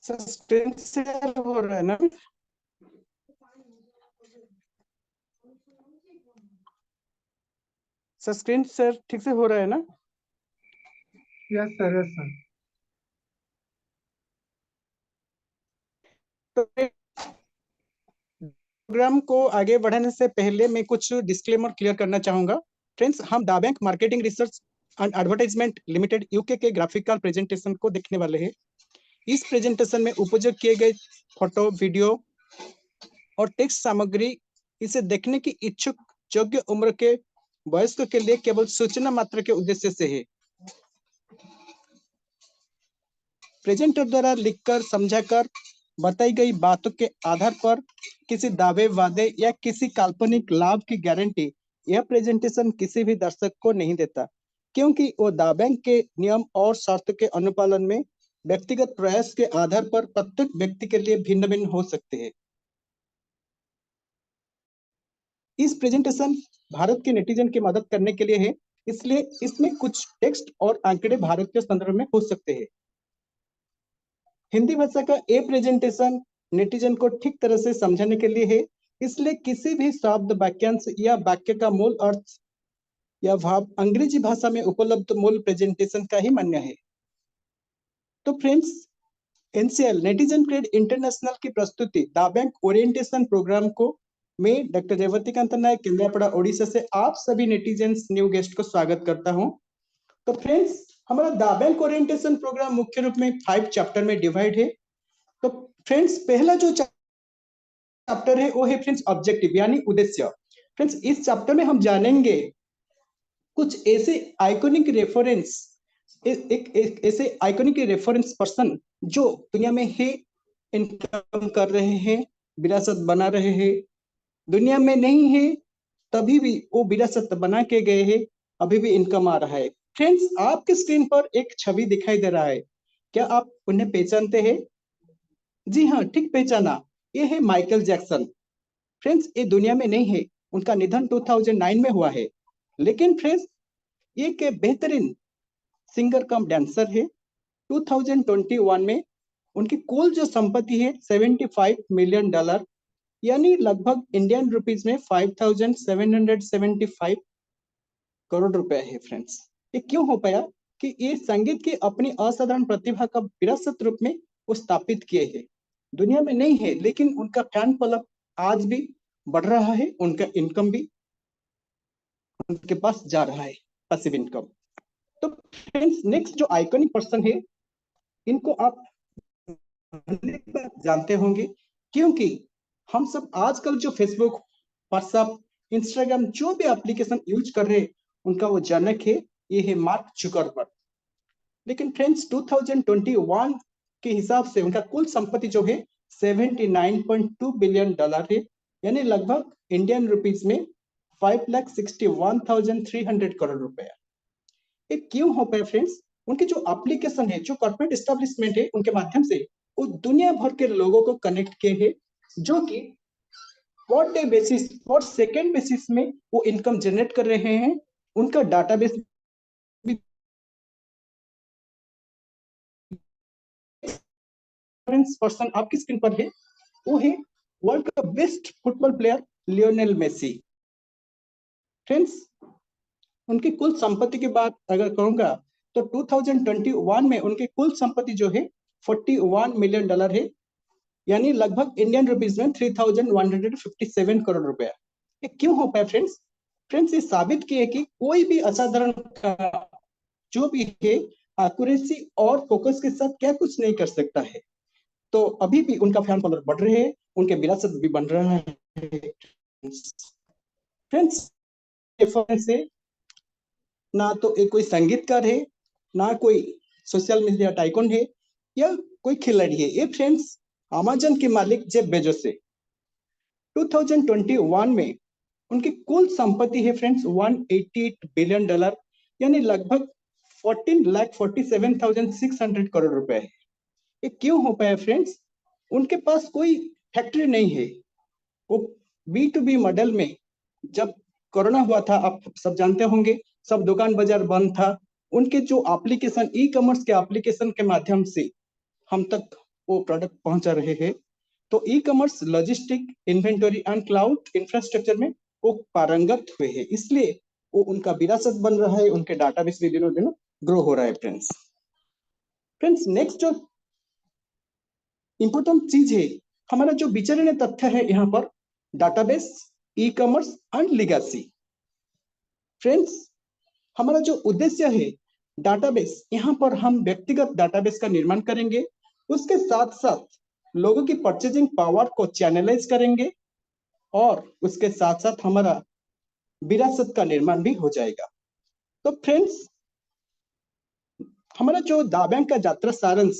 Sir screen share हो रहा है ना? सर स्क्रीन शेयर ठीक से हो रहा है ना? Yes sir, yes sir. तो प्रोग्राम को आगे बढ़ाने से पहले मैं कुछ डिस्क्लेमर क्लियर करना चाहूंगा। फ्रेंड्स, हम दा bank marketing research and advertisement limited UK के ग्राफिकल प्रेजेंटेशन को देखने वाले हैं। इस प्रेजेंटेशन में उपयोग किए गए फोटो, वीडियो और टेक्स्ट सामग्री इसे देखने की इच्छुक योग्य उम्र के वयस्क के लिए केवल सूचना मात्र के उद्देश्य से है। प्रेजेंटर द्वारा लिखकर समझाकर बताई गई बातों के आधार पर किसी दावे, वादे या किसी काल्पनिक लाभ की गारंटी यह प्रेजेंटेशन किसी भी दर्शक को नहीं देता, क्योंकि वो दा बैंक के नियम और शर्त के अनुपालन में व्यक्तिगत प्रयास के आधार पर प्रत्येक व्यक्ति के लिए भिन्न भिन्न हो सकते हैं। इस प्रेजेंटेशन भारत के नेटिजन की मदद करने के लिए है, इसलिए इसमें कुछ टेक्स्ट और आंकड़े भारत के संदर्भ में हो सकते हैं। हिंदी भाषा का ये प्रेजेंटेशन नेटिजन को ठीक तरह से समझाने के लिए है, इसलिए किसी भी शब्द, वाक्यांश या वाक्य का मूल अर्थ या भाव अंग्रेजी भाषा में उपलब्ध मूल प्रेजेंटेशन का ही मान्य है। तो friends, NCL netizen grade international की प्रस्तुति दा बैंक ओरिएंटेशन प्रोग्राम को मैं डॉक्टर रेवतीकांत नायक, केंद्रापड़ा, ओडिशा से आप सभी नेटिजन्स न्यू गेस्ट को स्वागत करता हूं। तो फ्रेंड्स, हमारा दा बैंक ओरिएंटेशन प्रोग्राम मुख्य रूप में 5 चैप्टर में डिवाइड है। तो फ्रेंड्स, पहला जो चैप्टर है वो है फ्रेंड्स ऑब्जेक्टिव यानी उद्देश्य। फ्रेंड्स, इस चैप्टर में हम जानेंगे कुछ ऐसे आइकॉनिक रेफरेंस, एक ऐसे आइकॉनिक रेफरेंस पर्सन जो दुनिया में है, इनकम कर रहे हैं, विरासत बना रहे हैं, दुनिया में नहीं है तभी भी वो विरासत बना के गए हैं, अभी भी इनकम आ रहा है। फ्रेंड्स, आपके स्क्रीन पर एक छवि दिखाई दे रहा है, क्या आप उन्हें पहचानते हैं? जी हाँ, ठीक पहचाना, ये है माइकल जैक्सन। फ्रेंड्स, ये दुनिया में नहीं है, उनका निधन 2009 में हुआ है, लेकिन फ्रेंड्स ये के बेहतरीन सिंगर कम डांसर है। 2021 में उनकी कुल जो संपत्ति है $75 मिलियन, यानी लगभग इंडियन रुपीज में 5,775 करोड़ रुपए है। फ्रेंड्स, ये क्यों हो पाया कि ये संगीत की अपनी असाधारण प्रतिभा का विरासत रूप में वो स्थापित किए हैं। दुनिया में नहीं है, लेकिन उनका फैन क्लब आज भी बढ़ रहा है, उनका इनकम भी उनके पास जा रहा है, पैसिव इनकम। तो फ्रेंड्स, नेक्स्ट जो आइकॉनिक पर्सन है, इनको आप जानते होंगे, क्योंकि हम सब आजकल जो फेसबुक, व्हाट्सएप, इंस्टाग्राम जो भी एप्लीकेशन यूज कर रहे हैं, उनका वो जनक है, ये है मार्क जुकरबर्ग। लेकिन फ्रेंड्स, 2021 के हिसाब से उनका कुल संपत्ति जो है $79.2 बिलियन है, यानी लगभग इंडियन रुपीज में 5,61,300 करोड़ रुपए। ये क्यों हो पाया फ्रेंड्स? उनकी जो एप्लीकेशन है, जो कॉर्पोरेट एस्टेब्लिशमेंट है, उनके माध्यम से वो दुनिया भर के लोगों को कनेक्ट किए हैं, जो कि पर डे बेसिस, पर सेकेंड बेसिस में वो इनकम जनरेट कर रहे हैं। उनका डाटाबेस भी पर्सन आपकी स्क्रीन पर है, वो है वर्ल्ड का best football player Lionel Messi. Friends, उनकी कुल संपत्ति की बात अगर कहूंगा तो 2021 में उनकी कुल संपत्ति जो है $41 मिलियन है, यानी लगभग इंडियन रुपीज में 3,157 करोड़ रुपया। ये क्यों हो पाया फ्रेंड्स? फ्रेंड्स, ये साबित किए कि कोई भी असाधारण जो भी है, एक्यूरेसी और फोकस के साथ क्या कुछ नहीं कर सकता है। तो अभी भी उनका फैन फॉलोअर बढ़ रहे हैं, उनके विरासत भी बन रहा है। फ्रेंड्स, से ना तो एक कोई संगीतकार है, ना कोई सोशल मीडिया टाइकन है, या कोई खिलाड़ी है। ये फ्रेंड्स अमेजन के मालिक जेफ बेजोस है। 2021 में उनकी कुल संपत्ति है फ्रेंड्स $188 बिलियन, यानी लगभग 14,47,600 करोड़ रुपए है। ये क्यों हो पाया फ्रेंड्स? उनके पास कोई फैक्ट्री नहीं है। वो B2B मॉडल में जब कोरोना हुआ था, आप सब जानते होंगे, सब दुकान बाजार बंद था। उनके जो एप्लीकेशन, ई कॉमर्स के एप्लीकेशन के माध्यम से हम तक वो प्रोडक्ट पहुंचा रहे हैं। तो e commerce, logistic, inventory and cloud infrastructure में वो पारंगत हुए हैं, इसलिए वो उनका विरासत बन रहा है, उनके डाटाबेस भी दिनों दिन ग्रो हो रहा है फ्रेंड्स। फ्रेंड्स, नेक्स्ट जो इंपॉर्टेंट चीज है, हमारा जो विचारणीय तथ्य है यहाँ पर, database, e commerce and legacy. Friends, हमारा जो उद्देश्य है डाटाबेस, यहाँ पर हम व्यक्तिगत डाटाबेस का निर्माण करेंगे, उसके साथ साथ लोगों की परचेजिंग पावर को चैनलाइज करेंगे, और उसके साथ साथ हमारा विरासत का निर्माण भी हो जाएगा। तो फ्रेंड्स, हमारा जो दा बैंक का यात्रा सारांश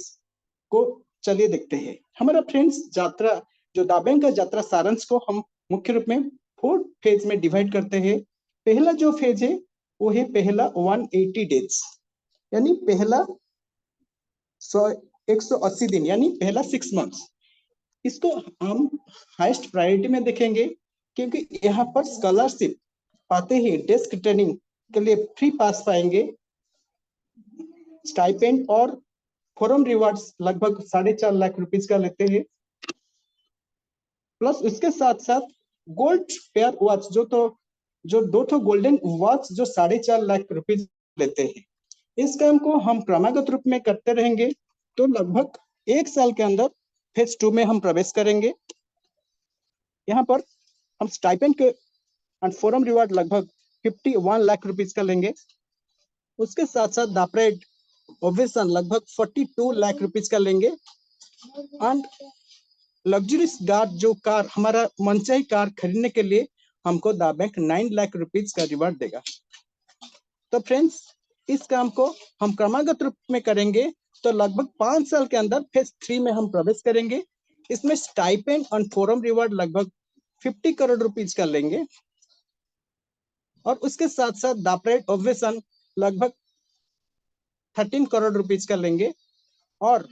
को चलिए देखते हैं। हमारा फ्रेंड्स यात्रा, जो दा बैंक का यात्रा सारांश को हम मुख्य रूप में 4 फेज में डिवाइड करते हैं। पहला जो फेज है वो है पहला 180 डेज, यानी पहला 180 दिन, यानी पहला 6 मंथ्स। इसको हम हाईएस्ट प्रायोरिटी में देखेंगे, क्योंकि यहाँ पर स्कॉलरशिप पाते ही डेस्क ट्रेनिंग के लिए फ्री पास पाएंगे, स्टाइपेंड और फोरम रिवार्ड्स लगभग 4.5 लाख रुपीज का लेते हैं, प्लस उसके साथ साथ गोल्ड पेयर वॉच, जो 2 गोल्डन वॉच जो 4.5 लाख रुपीज लेते हैं। इस काम को हम क्रमागत रूप में करते रहेंगे, तो लगभग 1 साल के अंदर फेज 2 में हम प्रवेश करेंगे। यहाँ पर हम स्टाइपेंड के एंड फोरम रिवार्ड लगभग 51 लाख रुपीज का लेंगे। उसके साथ साथ दापरेड ओवेशन लगभग 42 लाख रुपीज का लेंगे, एंड लग्जरीज कार, जो कार हमारा मनचाही कार खरीदने के लिए हमको दा बैंक 9 लाख रुपीज का रिवार्ड देगा। तो फ्रेंड्स, इस काम को हम क्रमागत रूप में करेंगे, तो लगभग 5 साल के अंदर फेज 3 में हम प्रवेश करेंगे। इसमें स्टाइपेंड और फोरम रिवार्ड लगभग 50 करोड़ रुपीज का लेंगे, और उसके साथ साथ दापरेड ओवेशन लगभग 13 करोड़ रुपीज का लेंगे, और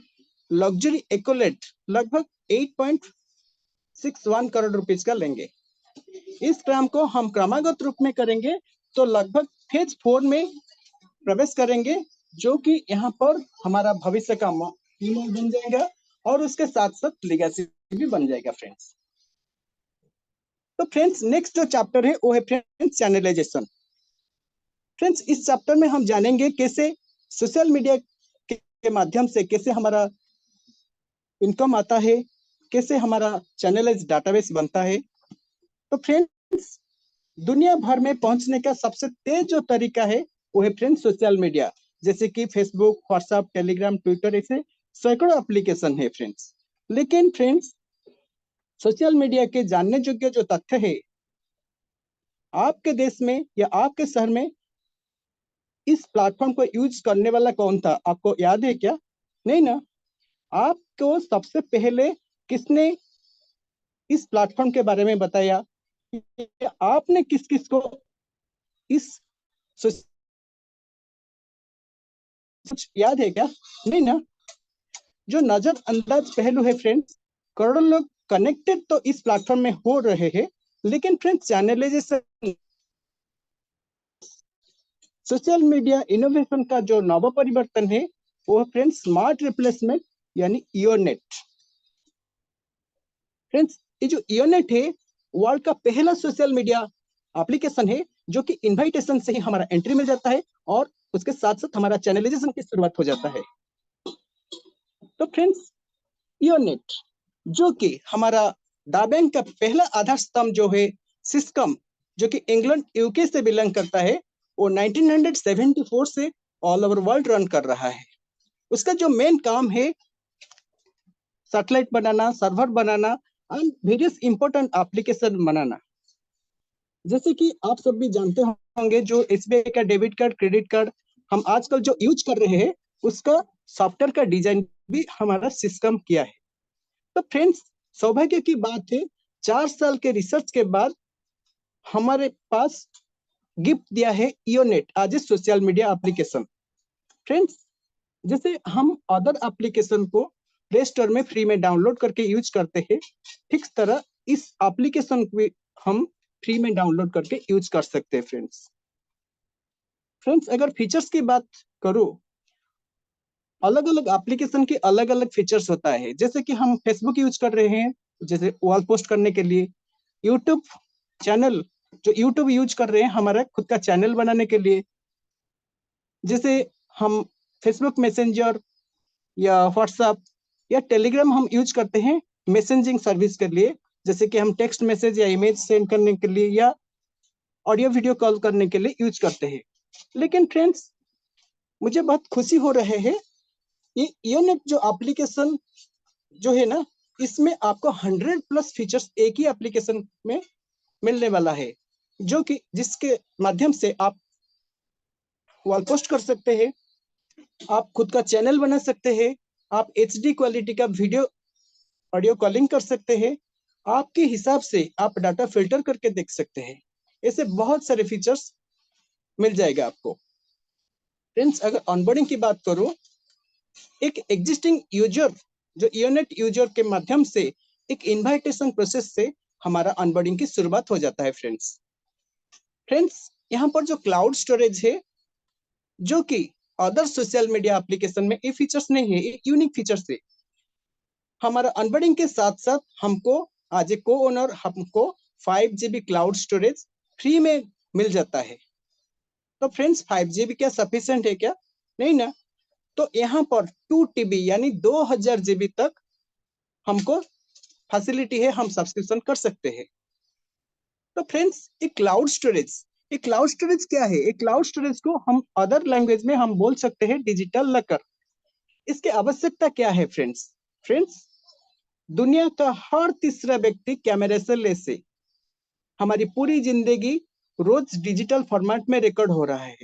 लग्जरी एकोलेट लगभग 8.61 करोड़ रुपीज का लेंगे। इस काम को हम क्रमागत रूप में करेंगे, तो लगभग फेज 4 में प्रवेश करेंगे, जो कि यहाँ पर हमारा भविष्य का मॉडल बन जाएगा, और उसके साथ साथ लीगेसी भी बन जाएगा फ्रेंड्स। तो फ्रेंड्स, नेक्स्ट जो चैप्टर है वो है फ्रेंड्स चैनलाइजेशन। फ्रेंड्स, इस चैप्टर में हम जानेंगे कैसे सोशल मीडिया के माध्यम से कैसे हमारा इनकम आता है, कैसे हमारा चैनलाइज डाटाबेस बनता है। तो फ्रेंड्स, दुनिया भर में पहुंचने का सबसे तेज जो तरीका है वो है फ्रेंड्स सोशल मीडिया, जैसे कि फेसबुक, व्हाट्सएप, टेलीग्राम, ट्विटर, ऐसे सैकड़ों एप्लीकेशन है फ्रेंड्स। लेकिन फ्रेंड्स, सोशल मीडिया के जानने योग्य जो तथ्य है, आपके देश में या आपके शहर में इस प्लेटफॉर्म को यूज करने वाला कौन था, आपको याद है क्या? नहीं ना। आपको सबसे पहले किसने इस प्लेटफॉर्म के बारे में बताया? आपने किस किस को इस कुछ याद है क्या? नहीं ना। जो नजरअंदाज पहलू है फ्रेंड्स, करोड़ों लोग कनेक्टेड तो इस प्लेटफॉर्म में हो रहे हैं, लेकिन friends channelisation, social media innovation का जो नव परिवर्तन है वो फ्रेंड्स स्मार्ट रिप्लेसमेंट, यानी ईओनेट। फ्रेंड्स, ये जो ईओनेट है वर्ल्ड का पहला सोशल मीडिया एप्लीकेशन है, जो कि इनविटेशन से ही हमारा एंट्री मिल जाता है, और उसके साथ साथ हमारा चैनलाइजेशन की शुरुआत हो जाता है। तो फ्रेंड्स, ईओनेट जो कि हमारा दा बैंक का पहला आधार स्तंभ जो है सिस्कम, जो कि इंग्लैंड यूके से बिलोंग करता है, वो 1974 से ऑल ओवर वर्ल्ड रन कर रहा है। उसका जो मेन काम है सैटेलाइट बनाना, सर्वर बनाना एंड वेरियस इंपॉर्टेंट एप्लीकेशन बनाना। जैसे कि आप सब भी जानते होंगे, जो एसबीआई का डेबिट कार्ड, क्रेडिट कार्ड हम आजकल जो यूज कर रहे हैं, उसका सॉफ्टवेयर का डिजाइन भी हमारा सिस्कम किया है। तो फ्रेंड्स, सौभाग्य की बात है, 4 साल के रिसर्च के बाद हमारे पास गिफ्ट दिया है ईओनेट as a social media application. Friends, जैसे हम अदर एप्लीकेशन को प्ले स्टोर में फ्री में डाउनलोड करके यूज करते हैं, ठीक तरह इस एप्लीकेशन को हम फ्री में डाउनलोड करके यूज कर सकते हैं फ्रेंड्स। फ्रेंड्स अगर फीचर्स की बात करूं, अलग अलग एप्लीकेशन के अलग अलग फीचर्स होता है। जैसे कि हम फेसबुक यूज कर रहे हैं जैसे वॉल पोस्ट करने के लिए, यूट्यूब चैनल जो यूट्यूब यूज कर रहे हैं हमारा खुद का चैनल बनाने के लिए, जैसे हम फेसबुक मैसेंजर या व्हाट्सएप या टेलीग्राम हम यूज करते हैं मैसेजिंग सर्विस के लिए, जैसे कि हम टेक्स्ट मैसेज या इमेज सेंड करने के लिए या ऑडियो वीडियो कॉल करने के लिए यूज करते हैं। लेकिन फ्रेंड्स मुझे बहुत खुशी हो रहे है, ये ईओनेट जो एप्लीकेशन जो है ना, इसमें आपको 100+ फीचर्स एक ही एप्लीकेशन में मिलने वाला है, जो कि जिसके माध्यम से आप वॉल पोस्ट कर सकते हैं, आप खुद का चैनल बना सकते हैं, आप HD क्वालिटी का वीडियो ऑडियो कॉलिंग कर सकते हैं, आपके हिसाब से आप डाटा फिल्टर करके देख सकते हैं। ऐसे बहुत सारे फीचर्स मिल जाएगा आपको। फ्रेंड्स अगर ऑनबोर्डिंग की बात करूं, एक एग्जिस्टिंग यूजर जो ईओनेट यूजर के माध्यम से एक इनवाइटेशन प्रोसेस से हमारा ऑनबोर्डिंग की शुरुआत हो जाता है फ्रेंड्स यहाँ पर जो क्लाउड स्टोरेज है, जो कि अदर सोशल मीडिया एप्लीकेशन में ये फीचर्स नहीं है, एक यूनिक फीचर्स है। हमारा ऑनबोर्डिंग के साथ साथ हमको आज ए को ओनर हमको 5 GB क्लाउड स्टोरेज फ्री में मिल जाता है। तो फ्रेंड्स 5 GB क्या सफिशिएंट है क्या? नहीं ना। तो यहाँ पर 2 TB यानी 2000 GB तक हमको फैसिलिटी है, हम सब्सक्रिप्शन कर सकते हैं। तो फ्रेंड्स एक क्लाउड स्टोरेज क्या है? एक क्लाउड स्टोरेज को हम अदर लैंग्वेज में हम बोल सकते हैं डिजिटल लॉकर। इसकी आवश्यकता क्या है फ्रेंड्स दुनिया का हर तीसरा व्यक्ति कैमरे से लेसे हमारी पूरी जिंदगी रोज डिजिटल फॉर्मेट में रिकॉर्ड हो रहा है,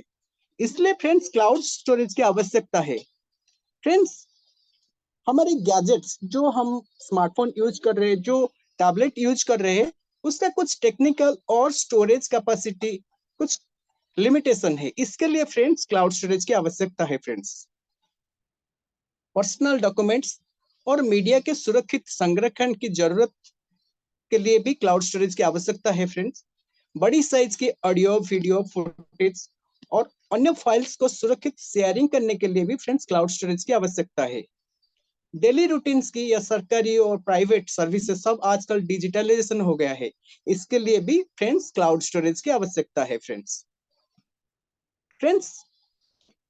इसलिए फ्रेंड्स क्लाउड स्टोरेज की आवश्यकता है। फ्रेंड्स हमारे गैजेट्स जो हम स्मार्टफोन यूज कर रहे हैं, जो टैबलेट यूज कर रहे हैं, उसका कुछ टेक्निकल और स्टोरेज कैपेसिटी कुछ लिमिटेशन है। इसके लिए फ्रेंड्स क्लाउड स्टोरेज की आवश्यकता है। फ्रेंड्स पर्सनल डॉक्यूमेंट्स और मीडिया के सुरक्षित संरक्षण की जरूरत के लिए भी क्लाउड स्टोरेज की आवश्यकता है। फ्रेंड्स बड़ी साइज के ऑडियो वीडियो फुटेज और अन्य फाइल्स को सुरक्षित शेयरिंग करने के लिए भी फ्रेंड्स क्लाउड स्टोरेज की आवश्यकता है। डेली रूटीन्स की या सरकारी और प्राइवेट सर्विसेज सब आजकल डिजिटलाइजेशन हो गया है, इसके लिए भी फ्रेंड्स क्लाउड स्टोरेज की आवश्यकता है। फ्रेंड्स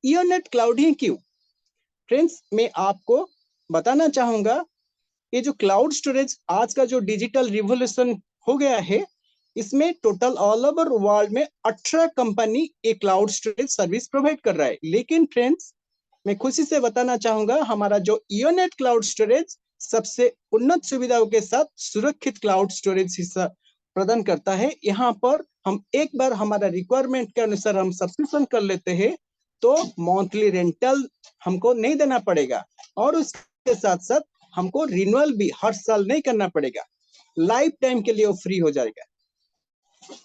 ईओनेट क्लाउड ही क्यों? फ्रेंड्स मैं आपको बताना चाहूंगा, ये जो क्लाउड स्टोरेज आज का जो डिजिटल रिवोल्यूशन हो गया है, इसमें टोटल ऑल ओवर वर्ल्ड में 18 कंपनी एक क्लाउड स्टोरेज सर्विस प्रोवाइड कर रहा है। लेकिन फ्रेंड्स मैं खुशी से बताना चाहूंगा, हमारा जो ईओनेट क्लाउड स्टोरेज सबसे उन्नत सुविधाओं के साथ सुरक्षित क्लाउड स्टोरेज हिस्सा प्रदान करता है। यहाँ पर हम एक बार हमारा रिक्वायरमेंट के अनुसार हम सब्सक्रिप्शन कर लेते हैं तो मंथली रेंटल हमको नहीं देना पड़ेगा, और उसके साथ साथ हमको रिन्यूअल भी हर साल नहीं करना पड़ेगा, लाइफ टाइम के लिए वो फ्री हो जाएगा।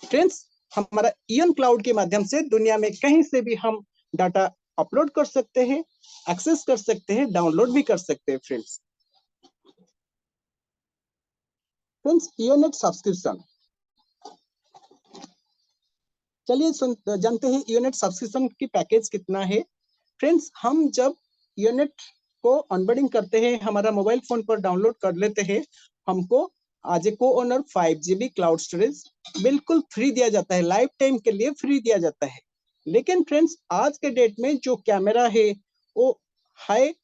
फ्रेंड्स हमारा ईओन क्लाउड के माध्यम से दुनिया में कहीं से भी हम डाटा अपलोड कर सकते हैं, एक्सेस कर सकते हैं, डाउनलोड भी कर सकते हैं। फ्रेंड्स ईओनेट सब्सक्रिप्शन, चलिए जानते हैं ईओनेट सब्सक्रिप्शन की पैकेज कितना है। फ्रेंड्स हम जब ईओनेट को ऑनबोर्डिंग करते हैं, हमारा मोबाइल फोन पर डाउनलोड कर लेते हैं, हमको आज को ओनर 5 GB क्लाउड स्टोरेज बिल्कुल फ्री दिया जाता है, लाइफ टाइम के लिए फ्री दिया जाता है। लेकिन फ्रेंड्स आज के डेट में जो कैमरा है वो हाई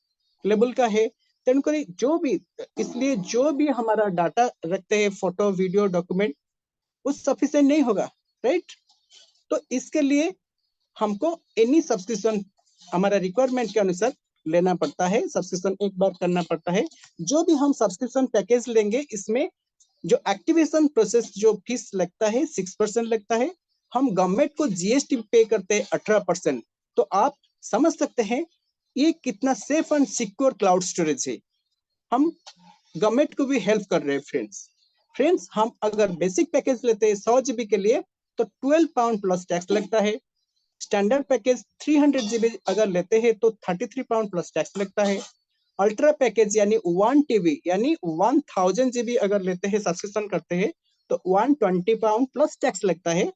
लेवल का है, तेणुकरी जो भी इसलिए जो भी हमारा डाटा रखते हैं, फोटो वीडियो डॉक्यूमेंट, वो सफिशिएंट नहीं होगा, राइट? तो इसके लिए हमको एनी सब्सक्रिप्शन हमारा रिक्वायरमेंट के अनुसार लेना पड़ता है, सब्सक्रिप्शन एक बार करना पड़ता है। जो भी हम सब्सक्रिप्शन पैकेज लेंगे, इसमें जो एक्टिवेशन प्रोसेस जो फीस लगता है 6% लगता है, हम गवर्नमेंट को जीएसटी पे करते हैं 18%। तो आप समझ सकते हैं ये कितना safe and secure cloud storage है, हम गवर्नमेंट को भी हेल्प कर रहे हैं। फ्रेंड्स हम अगर बेसिक पैकेज लेते हैं 100 GB के लिए तो 12 पाउंड प्लस टैक्स लगता है। स्टैंडर्ड पैकेज 300 GB अगर लेते हैं तो 33 पाउंड प्लस टैक्स लगता है। अल्ट्रा पैकेज यानी 1 TB यानी 1000 GB अगर लेते हैं, सब्सक्रिप्शन करते हैं, तो 120 पाउंड प्लस टैक्स लगता है।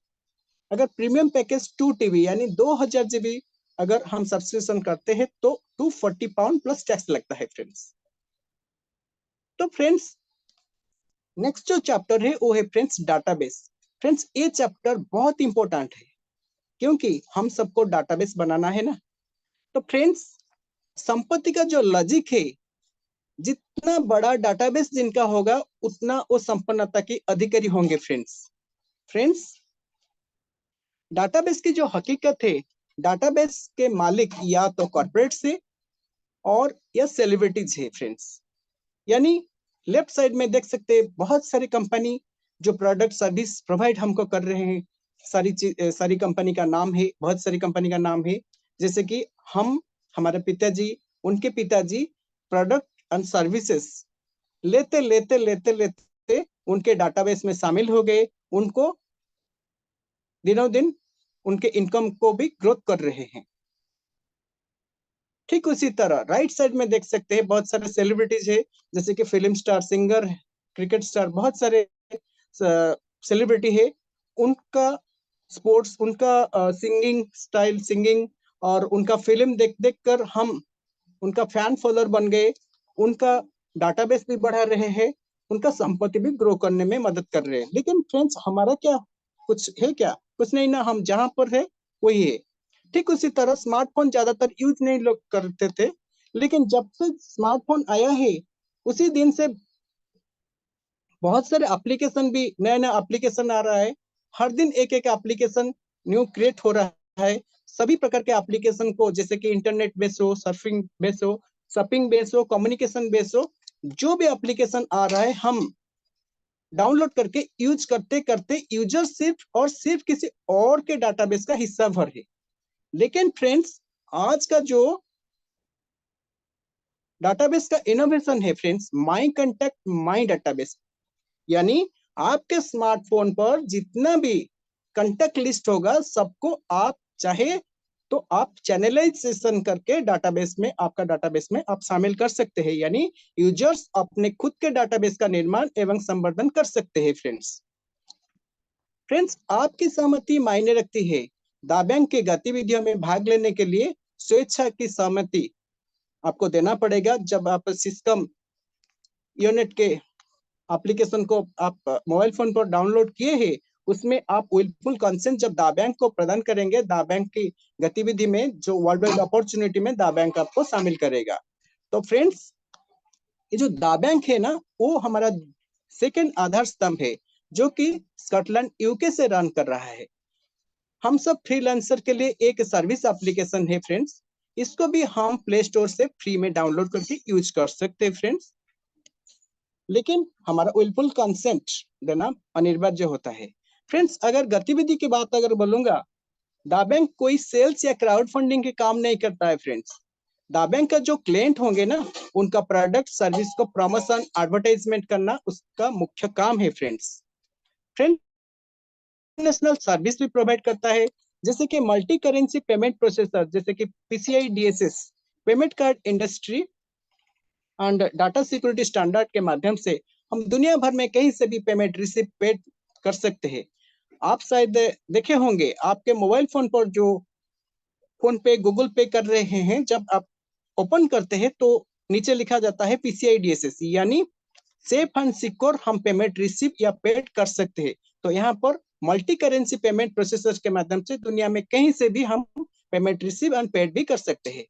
अगर प्रीमियम पैकेज 2 टीबी यानी 2000 जीबी अगर हम सब्सक्रिप्शन करते हैं तो 240 पाउंड प्लस टैक्स लगता है फ्रेंड्स। तो फ्रेंड्स नेक्स्ट जो चैप्टर है वो है फ्रेंड्स डाटाबेस। फ्रेंड्स ये चैप्टर बहुत इंपॉर्टेंट है क्योंकि हम सबको डाटाबेस बनाना है ना। तो फ्रेंड्स संपत्ति का जो लॉजिक है, जितना बड़ा डाटाबेस जिनका होगा उतना वो संपन्नता के अधिकारी होंगे फ्रेंड्स। फ्रेंड्स डाटाबेस की जो हकीकत है, डाटाबेस के मालिक या तो कॉर्पोरेट से और या सेलिब्रिटीज है फ्रेंड्स। यानी लेफ्ट साइड में देख सकते हैं बहुत सारी कंपनी जो प्रोडक्ट सर्विस प्रोवाइड हमको कर रहे हैं। सारी कंपनी का नाम है, बहुत सारी कंपनी का नाम है, जैसे कि हम, हमारे पिताजी, उनके पिताजी प्रोडक्ट एंड सर्विसेज लेते लेते लेते लेते उनके डाटाबेस में शामिल हो गए। उनको दिनों दिन उनके इनकम को भी ग्रोथ कर रहे हैं। ठीक उसी तरह राइट साइड में देख सकते हैं बहुत सारे सेलिब्रिटीज है, जैसे कि film star, singer, cricket star, बहुत सारे सेलिब्रिटी है। उनका स्पोर्ट्स, उनका सिंगिंग स्टाइल, सिंगिंग और उनका फिल्म देख देख कर हम उनका फैन फॉलोअर बन गए। उनका डाटाबेस भी बढ़ा रहे हैं, उनका संपत्ति भी ग्रो करने में मदद कर रहे हैं। लेकिन फ्रेंड्स हमारा क्या कुछ है? क्या कुछ नहीं ना, हम जहां पर है वही है। ठीक उसी तरह स्मार्टफोन ज्यादातर यूज नहीं लोग करते थे, लेकिन जब से स्मार्टफोन आया है उसी दिन से बहुत सारे एप्लीकेशन भी, नया नया एप्लीकेशन आ रहा है। हर दिन एक एक एप्लीकेशन न्यू क्रिएट हो रहा है। सभी प्रकार के एप्लीकेशन को, जैसे कि इंटरनेट बेस हो, सर्फिंग बेस हो, शॉपिंग बेस हो, कम्युनिकेशन बेस हो, जो भी एप्लीकेशन आ रहा है हम डाउनलोड करके यूज करते करते यूजर सिर्फ और सिर्फ किसी और के डाटाबेस का हिस्सा भर है। लेकिन फ्रेंड्स आज का जो डाटाबेस का इनोवेशन है फ्रेंड्स, माई कंटेक्ट माई डाटाबेस, यानी आपके स्मार्टफोन पर जितना भी कंटेक्ट लिस्ट होगा सबको आप चाहे तो आप चैनलाइजेशन करके डाटाबेस में, आपका डाटाबेस में आप शामिल कर सकते हैं। यानी यूजर्स अपने खुद के डाटाबेस का निर्माण एवं संवर्धन कर सकते हैं फ्रेंड्स। फ्रेंड्स आपकी सहमति मायने रखती है। दाबैंक की गतिविधियों में भाग लेने के लिए स्वेच्छा की सहमति आपको देना पड़ेगा। जब आप सिस्टम यूनिट के एप्लीकेशन को आप मोबाइल फोन पर डाउनलोड किए हैं, उसमें आप विलफुल कंसेंट जब दाबैंक को प्रदान करेंगे, दाबैंक की गतिविधि में, जो वर्ल्ड वाइड अपॉर्चुनिटी में दाबैंक आपको शामिल करेगा। तो फ्रेंड्स ये जो दाबैंक है ना, वो हमारा सेकंड आधार स्तंभ है जो कि स्कॉटलैंड यूके से रन कर रहा है। हम सब फ्रीलांसर के लिए एक सर्विस एप्लीकेशन है फ्रेंड्स, इसको भी हम प्ले स्टोर से फ्री में डाउनलोड करके यूज कर सकते हैं फ्रेंड्स। लेकिन हमारा विलफुल कंसेंट देना अनिवार्य होता है फ्रेंड्स। अगर गतिविधि की बात अगर बोलूंगा, दाबैंक कोई सेल्स या क्राउड फंडिंग के काम नहीं करता है फ्रेंड्स। दाबैंक का जो क्लाइंट होंगे ना, उनका प्रोडक्ट सर्विस को प्रमोशन, एडवर्टाइजमेंट करना उसका मुख्य काम है फ्रेंड्स। फ्रेंड्स नेशनल सर्विस भी प्रोवाइड करता है, जैसे कि मल्टी करेंसी पेमेंट प्रोसेसर, जैसे कि PCI DSS, payment card industry and data security standard के माध्यम से हम दुनिया भर में कहीं से भी पेमेंट रिसीव पेड कर सकते हैं। आप शायद देखे होंगे आपके मोबाइल फोन पर जो फोन पे, गूगल पे कर रहे हैं, जब आप ओपन करते हैं तो नीचे लिखा जाता है पीसीआई डीएसएस, यानी सेफ एंड सिक्योर हम पेमेंट रिसीव या पेड कर सकते हैं। तो यहाँ पर मल्टी करेंसी पेमेंट प्रोसेसर के माध्यम से दुनिया में कहीं से भी हम पेमेंट रिसीव एंड पेड भी कर सकते हैं।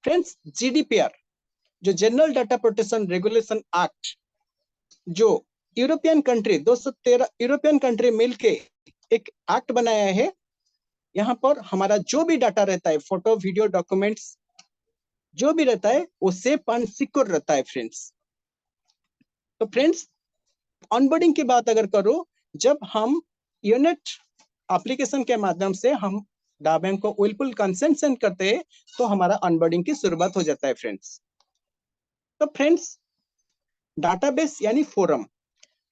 फ्रेंड्स जीडीपीआर, जो general data protection regulation act, जो यूरोपियन कंट्री 213 यूरोपियन कंट्री मिलके एक एक्ट बनाया है। यहाँ पर हमारा जो भी डाटा रहता है, फोटो, वीडियो, डॉक्यूमेंट्स, जो भी रहता है वो सेफ एंड सिक्योर रहता है फ्रेंड्स। तो फ्रेंड्स ऑनबोर्डिंग की बात अगर करो, जब हम यूनिट एप्लीकेशन के माध्यम से हम दाबैंक को विलफुल कंसेंट सेंड करते हैं तो हमारा ऑनबोर्डिंग की शुरुआत हो जाता है फ्रेंड्स। तो फ्रेंड्स डाटाबेस यानी फोरम,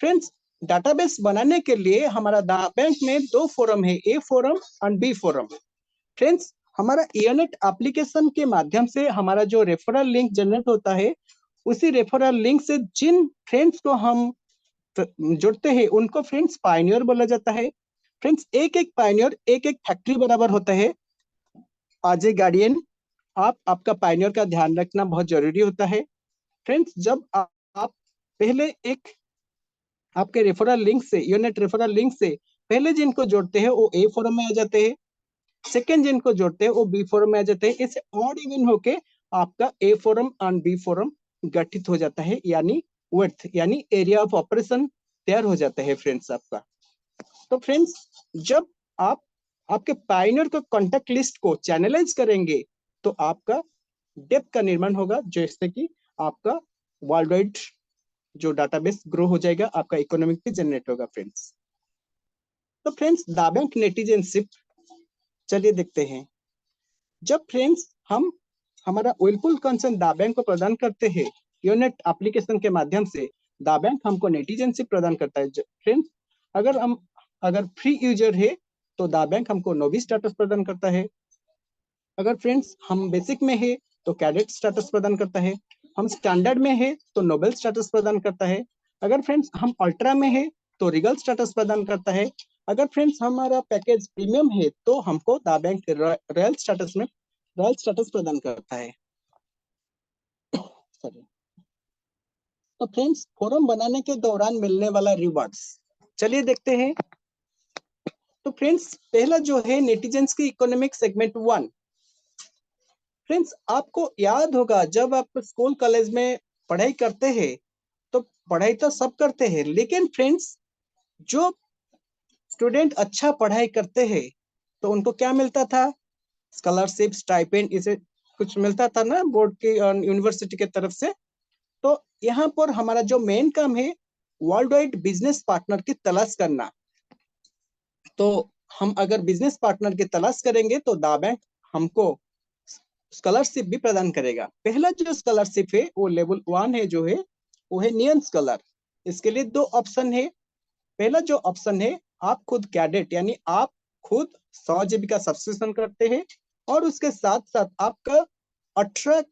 फ्रेंड्स डाटाबेस बनाने के लिए हमारा दाबैंक में दो फोरम है, A forum and B forum. Friends हमारा यूनिट एप्लीकेशन के माध्यम से हमारा जो रेफरल लिंक जनरेट होता है, उसी रेफरल लिंक से जिन फ्रेंड्स को हम जुड़ते हैं उनको फ्रेंड्स पायनियर बोला जाता है। फ्रेंड्स एक एक पायनियर एक एक फैक्ट्री बराबर होता है। आज ए गार्डियन, आपका पायनियर का ध्यान रखना बहुत जरूरी होता है। फ्रेंड्स जब आप पहले एक आपके रेफरल लिंक से, यूनिट रेफरल लिंक से पहले जिनको जोड़ते हैं वो ए फोरम में आ जाते हैं, सेकंड जिनको जोड़ते हैं वो बी फोरम में आ जाते हैं। ऐसे ऑड इवन होके आपका ए फोरम और बी फोरम गठित हो जाता है, यानी वर्थ यानी एरिया ऑफ ऑपरेशन तैयार हो जाता है फ्रेंड्स आपका। तो फ्रेंड्स जब आप आपके पायनियर को कॉन्टेक्ट लिस्ट को चैनलाइज करेंगे तो आपका डेप्थ का निर्माण होगा, जैसे कि आपका वर्ल्ड वाइड जो डाटाबेस ग्रो हो जाएगा, आपका इकोनॉमिक भी जनरेट होगा फ्रेंड्स। तो फ्रेंड्स दा बैंक नेटिजनशिप, चलिए देखते हैं। जब फ्रेंड्स हम हमारा विलफुल कंसर्न दा बैंक को प्रदान करते हैं यूनिट एप्लीकेशन के माध्यम से, दा बैंक हमको नेटिजनशिप प्रदान करता है फ्रेंड्स। अगर फ्री यूजर है तो दा बैंक हमको नोविस स्टेटस प्रदान करता है। अगर फ्रेंड्स हम बेसिक में है तो कैडेट स्टेटस प्रदान करता है। हम स्टैंडर्ड में है तो नोबेल स्टेटस प्रदान करता है। अगर फ्रेंड्स हम अल्ट्रा में है तो रिगल स्टेटस प्रदान करता है। अगर फ्रेंड्स हमारा पैकेज प्रीमियम है तो हमको दा बैंक रॉयल स्टेटस प्रदान करता है। सॉरी। तो फ्रेंड्स फोरम बनाने के दौरान मिलने वाला रिवार्ड्स, चलिए देखते हैं। तो फ्रेंड्स पहला जो है नेटिजन्स की इकोनॉमिक सेगमेंट 1। फ्रेंड्स आपको याद होगा जब आप स्कूल कॉलेज में पढ़ाई करते हैं तो पढ़ाई तो सब करते हैं, लेकिन फ्रेंड्स जो स्टूडेंट अच्छा पढ़ाई करते हैं तो उनको क्या मिलता था? स्कॉलरशिप, स्टाइपेंड, इसे कुछ मिलता था ना बोर्ड की और यूनिवर्सिटी की तरफ से। तो यहाँ पर हमारा जो मेन काम है वर्ल्ड वाइड बिजनेस पार्टनर की तलाश करना। तो हम अगर बिजनेस पार्टनर की तलाश करेंगे तो दा बैंक हमको स्कॉलरशिप भी प्रदान करेगा। पहला जो स्कॉलरशिप है वो लेवल 1 है, जो है वो है नियन स्कॉलर। इसके लिए दो ऑप्शन है। पहला जो ऑप्शन है, आप खुद कैडेट यानी आप खुद 100 GB का सब्सक्रिप्शन करते हैं और उसके साथ साथ आपका 18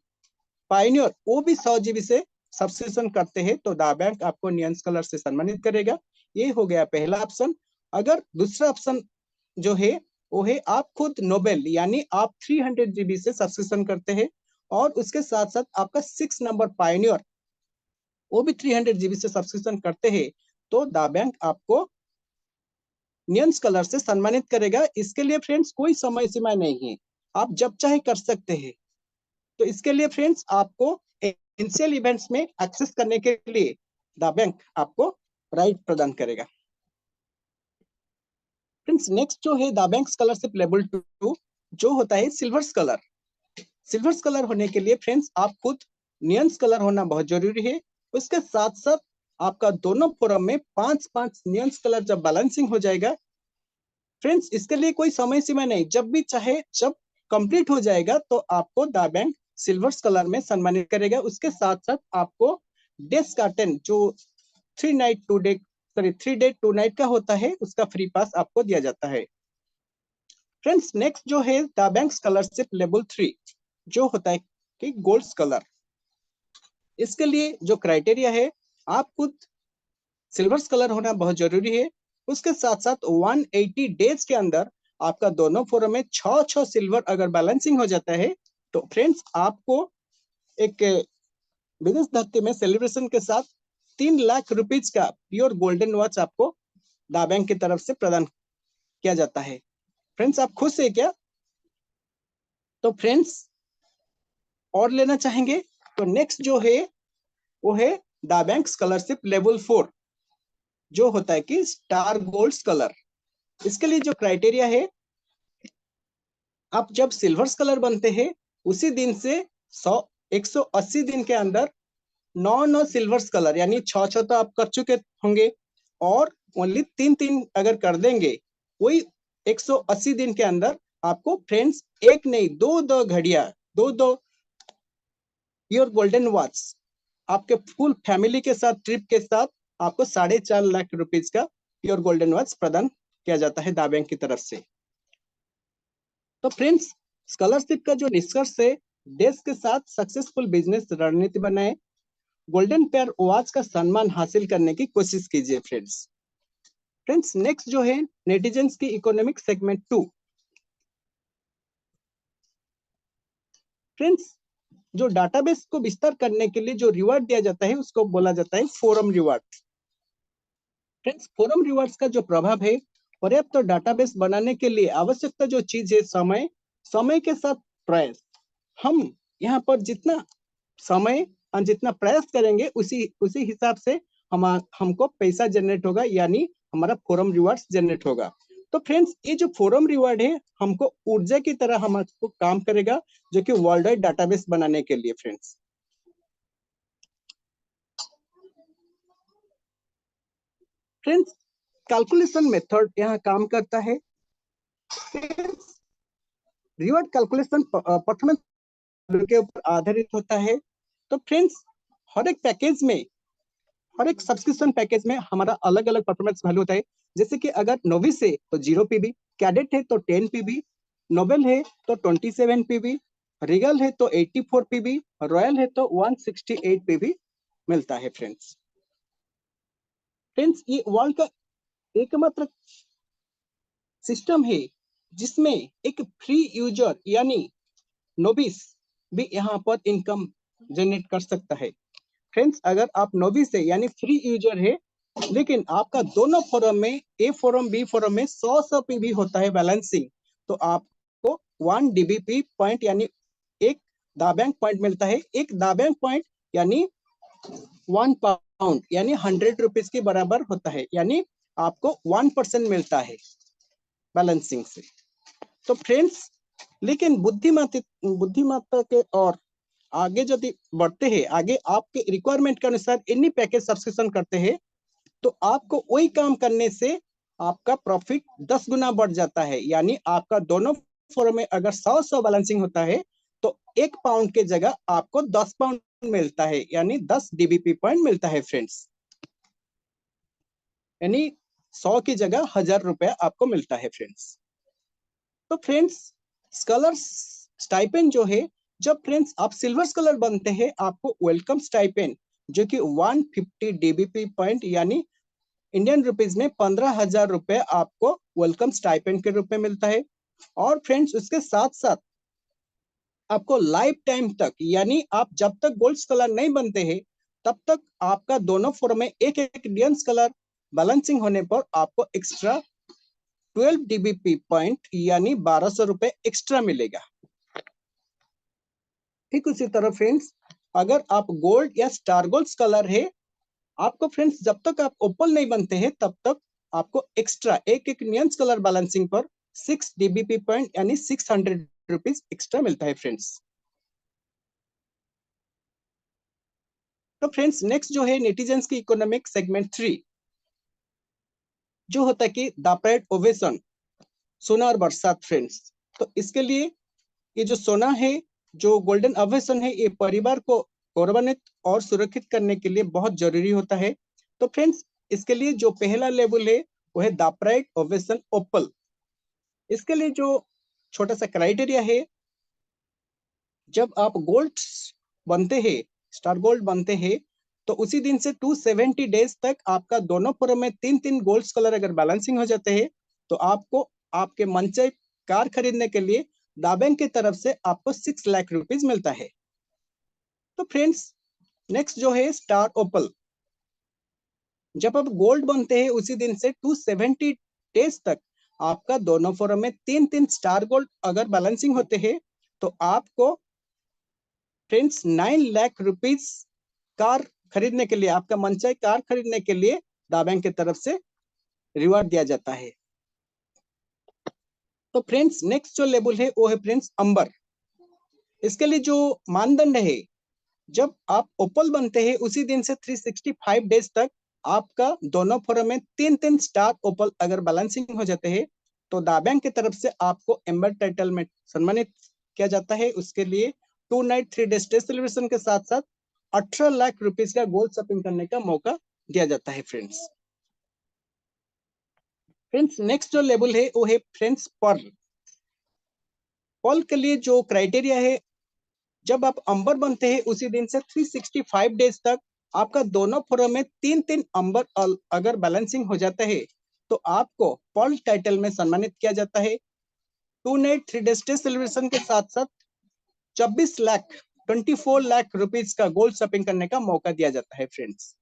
पायनियर वो भी 100 GB से सब्सक्रिप्शन करते हैं तो दा बैंक आपको नियन स्कॉलर से सम्मानित करेगा। ये हो गया पहला ऑप्शन। अगर दूसरा ऑप्शन जो है वो है आप खुद नोबेल यानी आप 300 GB से सब्सक्रिप्शन करते हैं और उसके साथ साथ आपका 6 नंबर पायनियर वो भी 300 GB से सब्सक्रिप्शन करते हैं तो दा बैंक आपको नियन स्कॉलर से सम्मानित करेगा। इसके लिए फ्रेंड्स कोई समय सीमा नहीं है, आप जब चाहे कर सकते हैं। तो इसके लिए फ्रेंड्स आपको इनिशियल इवेंट्स में एक्सेस करने के लिए दा बैंक आपको राइट प्रदान करेगा। फ्रेंड्स नेक्स्ट जो है दा बैंक स्कॉलरशिप लेवल 2 जो होता है सिल्वर स्कॉलर। सिल्वर स्कॉलर होने के लिए फ्रेंड्स आप खुद नियन स्कॉलर होना बहुत जरूरी है। उसके साथ साथ आपका दोनों फोरम में 5-5 नियन स्कॉलर जब बैलेंसिंग हो जाएगा फ्रेंड्स, इसके लिए कोई समय सीमा नहीं, जब भी चाहे जब कंप्लीट हो जाएगा तो आपको दा बैंक सिल्वर स्कॉलर में सम्मानित करेगा। उसके साथ साथ आपको डेस्क अटेंड जो 3 डे 2 नाइट का होता है उसका फ्री पास आपको दिया जाता है। फ्रेंड्स नेक्स्ट जो है दा बैंक स्कॉलरशिप लेवल 3 जो होता है कि गोल्ड स्कॉलर। इसके लिए जो क्राइटेरिया है, आप खुद सिल्वर स्कॉलर होना बहुत जरूरी है। उसके साथ साथ 180 डेज के अंदर आपका दोनों फोरम में 6 सिल्वर अगर बैलेंसिंग हो जाता है तो फ्रेंड्स आपको एक विदेश धरती में सेलिब्रेशन के साथ 3 लाख रुपीज का प्योर गोल्डन वॉच आपको दा बैंक की तरफ से प्रदान किया जाता है। फ्रेंड्स आप खुश है क्या? तो फ्रेंड्स और लेना चाहेंगे तो नेक्स्ट जो है वो है दा बैंक स्कॉलरशिप लेवल 4 जो होता है कि स्टार गोल्ड स्कॉलर। इसके लिए जो क्राइटेरिया है, आप जब सिल्वर स्कॉलर बनते हैं उसी दिन से 180 दिन के अंदर 9 सिल्वर स्कॉलर यानी 6 तो आप कर चुके होंगे और ओनली 3 अगर कर देंगे वही 180 दिन के अंदर आपको फ्रेंड्स एक नहीं दो घड़िया दो प्योर गोल्डन वॉच आपके फुल फैमिली के साथ ट्रिप के साथ आपको 4.5 लाख रुपीज का प्योर गोल्डन वॉच प्रदान किया जाता है दा बैंक की तरफ से। तो फ्रेंड्स स्कॉलरशिप का जो निष्कर्ष है, देश के साथ सक्सेसफुल बिजनेस रणनीति बनाए गोल्डन पेयर वॉच का सम्मान हासिल करने की कोशिश कीजिए फ्रेंड्स। फ्रेंड्स नेक्स्ट जो है नेटिजन्स की इकोनॉमिक सेगमेंट 2। फ्रेंड्स जो डाटाबेस को विस्तार करने के लिए जो रिवार्ड दिया जाता है उसको बोला जाता है forum reward. Friends forum rewards का जो प्रभाव है, पर्याप्त तो डाटाबेस बनाने के लिए आवश्यकता जो चीज है समय, समय के साथ प्रयास। हम यहाँ पर जितना समय और जितना प्रयास करेंगे उसी उसी हिसाब से हमको पैसा जनरेट होगा, यानी हमारा फोरम रिवार्ड्स जनरेट होगा। तो फ्रेंड्स ये जो फोरम रिवार्ड है हमको ऊर्जा की तरह हमको काम करेगा, जो कि वर्ल्ड वाइड डाटाबेस बनाने के लिए। फ्रेंड्स फ्रेंड्स कैलकुलेशन मेथड यहाँ काम करता है। रिवार्ड कैलकुलेशन परफॉर्मेंस के ऊपर आधारित होता है। तो फ्रेंड्स हर एक पैकेज में, हर एक सब्सक्रिप्शन पैकेज में हमारा अलग अलग परफॉर्मेंस वैल्यू होता है। जैसे कि अगर नोविस है तो 0 पीबी, कैडेट है तो 10 पीबी, नोबेल है तो 27 पीबी, रिगल है तो 84 पीबी, रॉयल है तो 168 पीबी मिलता है। फ्रेंड्स फ्रेंड्स ये वर्ल्ड का एकमात्र सिस्टम है जिसमें एक फ्री यूजर यानी नोविस भी यहाँ पर इनकम जनरेट कर सकता है। फ्रेंड्स अगर आप नोविस है यानी फ्री यूजर है, लेकिन आपका दोनों फोरम में, ए फोरम बी फोरम में 100 पीबी होता है बैलेंसिंग, तो आपको 1 डीबीपी पॉइंट यानी एक दाबैंक पॉइंट मिलता है। एक दाबैंक पॉइंट यानी 1 पाउंड यानी 100 रुपीज के बराबर होता है, यानी आपको 1% मिलता है बैलेंसिंग से। तो फ्रेंड्स लेकिन बुद्धिमत्ता के और आगे यदि बढ़ते हैं, आगे आपके रिक्वायरमेंट के अनुसार इन्हीं पैकेज सब्सक्रिप्शन करते हैं, तो आपको वही काम करने से आपका प्रॉफिट 10 गुना बढ़ जाता है। यानी आपका दोनों फोरम में अगर 100 बैलेंसिंग होता है तो 1 पाउंड के जगह आपको 10 पाउंड मिलता है, यानी 10 डीबीपी पॉइंट मिलता है। फ्रेंड्स यानी 100 की जगह 1000 रुपया आपको मिलता है। फ्रेंड्स तो फ्रेंड्स स्कॉलर्स स्टाइपेंड जो है, जब फ्रेंड्स आप सिल्वर स्कॉलर बनते हैं आपको वेलकम स्टाइपेंड जो कि 150 डीबीपी पॉइंट यानी इंडियन रुपीज में 15,000 रुपए आपको वेलकम स्टाइपेंड के रूप में मिलता है। और फ्रेंड्स उसके साथ साथ आपको लाइफ टाइम तक, यानी आप जब तक गोल्ड स्कॉलर नहीं बनते हैं तब तक आपका दोनों फोरम में एक एक इंडियन स्कॉलर बैलेंसिंग होने पर आपको एक्स्ट्रा 12 डीबीपी पॉइंट यानी 1200 रुपए एक्स्ट्रा मिलेगा। ठीक उसी तरह फ्रेंड्स अगर आप गोल्ड या स्टार गोल्ड स्कॉलर है, आपको फ्रेंड्स जब तक आप ओपन नहीं बनते हैं तब तक आपको एक्स्ट्रा एक एक इंडियन स्कॉलर बैलेंसिंग पर 6 डीबीपी पॉइंट यानी 600 रुपीज एक्स्ट्रा मिलता है। फ्रेंड्स तो फ्रेंड्स नेक्स्ट जो है नेटिजन्स की इकोनॉमिक सेगमेंट 3 जो होता है कि दापरेट ओवेशन, सोना और बरसात। फ्रेंड्स तो इसके लिए ये जो सोना है, जो गोल्डन ओवेशन है, ये परिवार को गौरवान्वित और सुरक्षित करने के लिए बहुत जरूरी होता है। तो फ्रेंड्स इसके लिए जो पहला लेवल है वो है दापराइट ओवेशन ओपल। इसके लिए जो छोटा सा क्राइटेरिया है, जब आप गोल्ड बनते हैं, स्टार गोल्ड बनते हैं, तो उसी दिन से 270 डेज तक आपका दोनों फोरम में 3-3 गोल्ड कलर अगर बैलेंसिंग हो जाते हैं तो आपको आपके मनचाही कार खरीदने के लिए दाबैंक की तरफ से आपको 6 लाख रुपीज मिलता है। तो फ्रेंड्स नेक्स्ट जो है स्टार ओपल, जब आप गोल्ड बनते हैं उसी दिन से 270 डेज तक आपका दोनों फोरम में 3-3 स्टार गोल्ड अगर बैलेंसिंग होते हैं तो आपको फ्रेंड्स 9 लाख रुपीज कार खरीदने के लिए, आपका मनचाही कार खरीदने के लिए दाबैंक की तरफ से रिवार्ड दिया जाता है। तो फ्रेंड्स नेक्स्ट जो लेवल है वो है फ्रेंड्स अंबर। इसके लिए जो मानदंड है, जब आप ओपल बनते हैं उसी दिन से 365 डेज तक आपका दोनों फोरम में 3-3 स्टार ओपल अगर बैलेंसिंग हो जाते हैं तो दाबैंक की तरफ से आपको एम्बर टाइटल में सम्मानित किया जाता है। उसके लिए 2 नाइट 3 डे स्टे सेलिब्रेशन के साथ साथ 18 लाख रुपीज का गोल्ड शॉपिंग करने का मौका दिया जाता है। फ्रेंड्स फ्रेंड्स नेक्स्ट जो लेवल है वो है फ्रेंड्स पर्ल। पर्ल के लिए जो क्राइटेरिया है, जब आप अंबर बनते हैं उसी दिन से 365 डेज तक आपका दोनों फोरम में 3-3 अंबर अगर बैलेंसिंग हो जाता है तो आपको पर्ल टाइटल में सम्मानित किया जाता है। 2 नाइट 3 डे स्टे सेलिब्रेशन के साथ साथ 24 लाख रुपीज का गोल्ड शॉपिंग करने का मौका दिया जाता है फ्रेंड्स।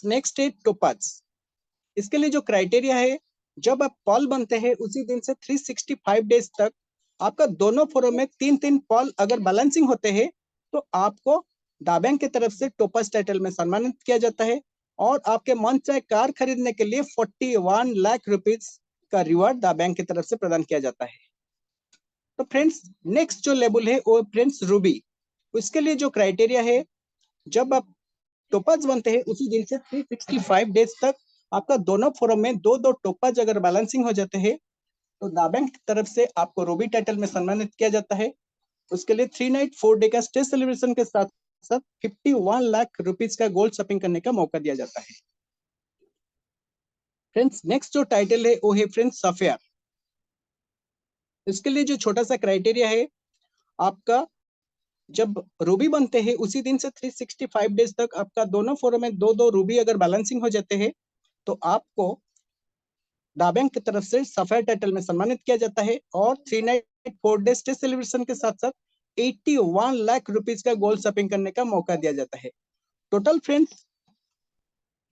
नेक्स्ट है टोपाज। इसके लिए जो क्राइटेरिया है, जब आप पर्ल बनते हैं उसी दिन से 365 डेज तक आपका दोनों फोरम में 3-3 पर्ल अगर बैलेंसिंग होते हैं तो आपको डा बैंक की तरफ से टोपाज टाइटल में सम्मानित किया जाता है और आपके मन चाहे कार खरीदने के लिए 41 लाख रुपीज का रिवार्ड डा बैंक की तरफ से प्रदान किया जाता है। तो फ्रेंड्स नेक्स्ट जो लेवल है वो फ्रेंड्स रूबी। उसके लिए जो क्राइटेरिया है, जब आप टोपाज बनते हैं उसी दिन से 365 डेज तक आपका दोनों फोरम में 2-2 टोपाज अगर बैलेंसिंग हो जाते हैं तो डा बैंक की तरफ से आपको रूबी टाइटल में सम्मानित किया जाता है। उसके लिए 3 नाइट 4 डे का स्टे सेलिब्रेशन के साथ साथ 51 लाख रुपीज का गोल्ड शॉपिंग करने का मौका दिया जाता है। फ्रेंड्स नेक्स्ट जो टाइटल है वो है फ्रेंड्स सफेयर। इसके लिए जो छोटा सा क्राइटेरिया है, आपका जब रूबी बनते हैं उसी दिन से 365 डेज तक आपका दोनों फोरम में 2-2 रूबी अगर बैलेंसिंग हो जाते हैं तो आपको डा बैंक की तरफ से सफेयर टाइटल में सम्मानित किया जाता है और 3 नाइट 4 डे स्टे सेलिब्रेशन के साथ साथ 81 लाख रुपीज का गोल्ड शॉपिंग करने का मौका दिया जाता है। टोटल फ्रेंड्स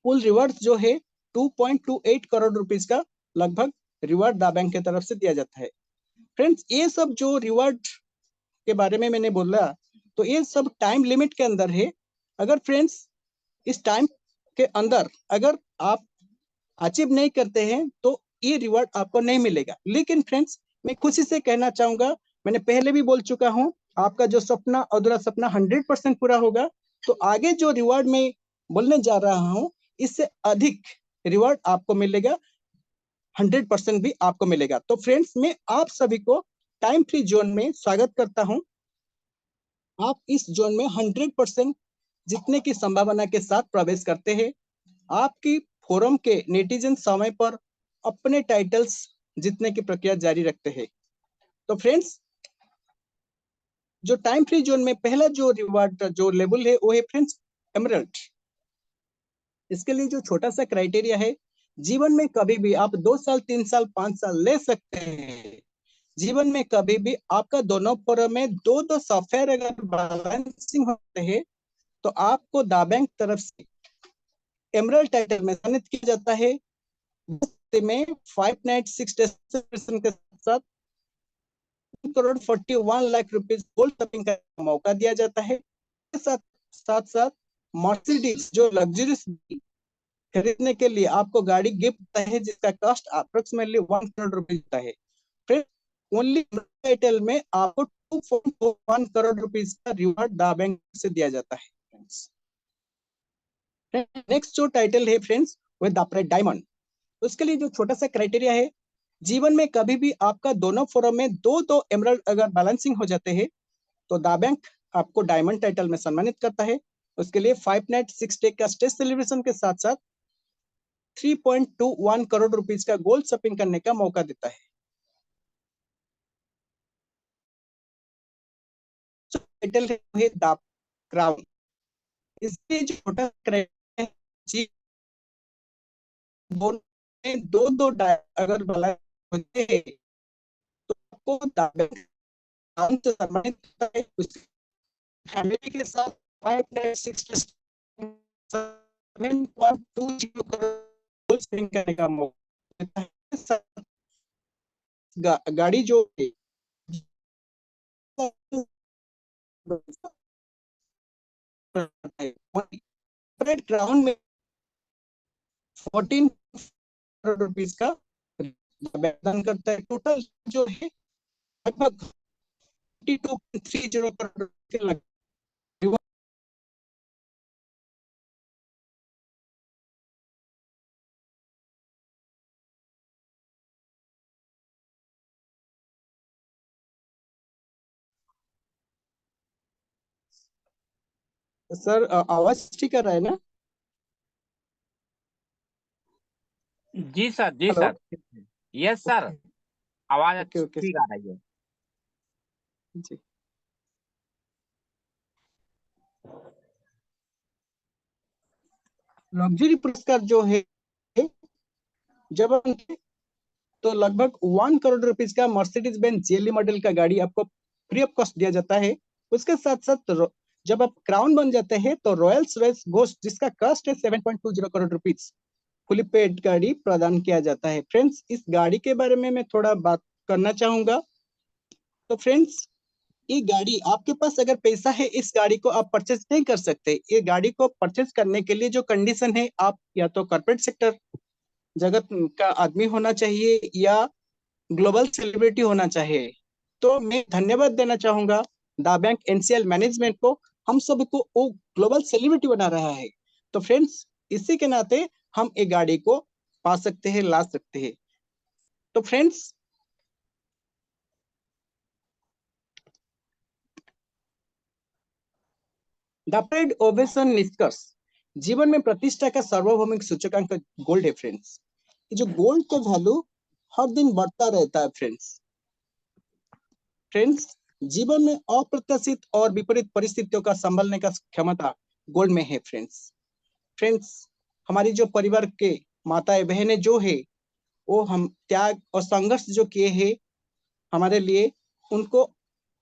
कुल रिवार्ड जो है 2.28 करोड़ रुपीज का लगभग रिवार्ड डा बैंक की तरफ से दिया जाता है। फ्रेंड्स ये सब जो रिवार्ड के बारे में मैंने बोला तो ये सब टाइम लिमिट के अंदर है। अगर फ्रेंड्स इस टाइम के अंदर अगर आप अचीव नहीं करते हैं तो ये रिवार्ड आपको नहीं मिलेगा। लेकिन फ्रेंड्स मैं खुशी से कहना चाहूंगा, मैंने पहले भी बोल चुका हूं, आपका जो सपना अधूरा सपना 100% पूरा होगा। तो आगे जो रिवार्ड मैं बोलने जा रहा हूं इससे अधिक रिवार्ड आपको मिलेगा, 100% भी आपको मिलेगा। तो फ्रेंड्स मैं आप सभी को टाइम फ्री जोन में स्वागत करता हूं। आप इस जोन में 100% जीतने की संभावना के साथ प्रवेश करते हैं। आपकी फोरम के नेटिजन समय पर अपने टाइटल्स जीतने की प्रक्रिया जारी रखते हैं। तो फ्रेंड्स जो टाइम फ्री जोन में पहला जो रिवार्ड जो लेवल है वो है फ्रेंड्स एमरल्ड। इसके लिए जो छोटा सा क्राइटेरिया है, जीवन में कभी भी आप 2 साल 3 साल 5 साल ले सकते हैं। जीवन में कभी भी आपका दोनों फोरम में 2-2 सफेयर अगर बैलेंसिंग होते हैं तो आपको डा बैंक तरफ से एमरल्ड टाइटल में सम्मानित किया जाता है में 5 नाइट 6 डे के साथ 2.41 करोड़ रुपीज गोल्ड शॉपिंग का मौका दिया जाता है। साथ साथ साथ मर्सिडीज जो लग्जरीज खरीदने के लिए आपको गाड़ी गिफ्ट होता है जिसका कॉस्ट अप्रोक्सीमेटली 1 करोड़ रुपीज होता है। फिर ओनली टाइटल में आपको 2.1 करोड़ रुपीज का रिवार्ड डा बैंक से दिया जाता है। नेक्स्ट जो टाइटल है फ्रेंड्स वो द डायमंड। उसके लिए जो छोटा सा क्राइटेरिया है, जीवन में कभी भी आपका दोनों फोरम में 2-2 एमरल्ड अगर बैलेंसिंग हो जाते हैं तो डा बैंक आपको डायमंड टाइटल में सम्मानित करता है। उसके लिए 5 नाइट 6 डे का स्टे सेलिब्रेशन के साथ साथ 3.21 करोड़ रुपीज का गोल्ड शॉपिंग करने का मौका देता है। टाइटल है द क्राउन। इसलिए जो छोटा क्राइटेरिया है, जी दो दो अगर बैलेंस होते हैं तो आपको डा बैंक से सम्मानित करता है। फैमिली के साथ 7.20 करोड़ स्पेंड करने का मौका देता है। गाड़ी जो ग्राउंड में 14 करोड़ रुपीज का प्रदान करता है। टोटल जो है लगभग 52.30 करोड़ रुपये। सर आवाज ठीक कर रहा है ना? जी सर, जी हेलो। सर, यस सर, आवाज ओके ओके ठीक सर आ रही है जी। लग्जरी पुरस्कार जो है, जब हम तो लगभग 1 करोड़ रुपीज का मर्सिडीज बेंज जीएलई मॉडल का गाड़ी आपको फ्री ऑफ कॉस्ट दिया जाता है। उसके साथ साथ जब आप क्राउन बन जाते हैं तो रॉयल्स रॉयल्स घोस्ट जिसका कॉस्ट है 7.20 करोड़ रुपीज फुली पेड गाड़ी प्रदान किया जाता है। फ्रेंड्स, इस गाड़ी के बारे में मैं थोड़ा बात करना चाहूंगा। तो फ्रेंड्स, ये गाड़ी आपके पास अगर पैसा है, इस गाड़ी को आप परचेज नहीं कर सकते। ये गाड़ी को परचेज करने के लिए जो कंडीशन है, आप या तो कॉर्पोरेट सेक्टर जगत का आदमी होना चाहिए या ग्लोबल सेलिब्रिटी होना चाहिए। तो मैं धन्यवाद देना चाहूंगा दा बैंक एनसीएल मैनेजमेंट को, हम सबको वो ग्लोबल सेलिब्रिटी बना रहा है। तो फ्रेंड्स, इसी के नाते हम एक गाड़ी को पा सकते हैं, ला सकते हैं। तो फ्रेंड्स, द प्रेड ओवेशन निष्कर्ष, जीवन में प्रतिष्ठा का सार्वभौमिक सूचकांक गोल्ड है। फ्रेंड्स, ये जो गोल्ड का वैल्यू हर दिन बढ़ता रहता है। फ्रेंड्स, जीवन में अप्रत्याशित और विपरीत परिस्थितियों का संभलने का क्षमता गोल्ड में है। फ्रेंड्स, हमारी जो परिवार के माताएं बहनें जो है, वो हम त्याग और संघर्ष जो किए हैं हमारे लिए, उनको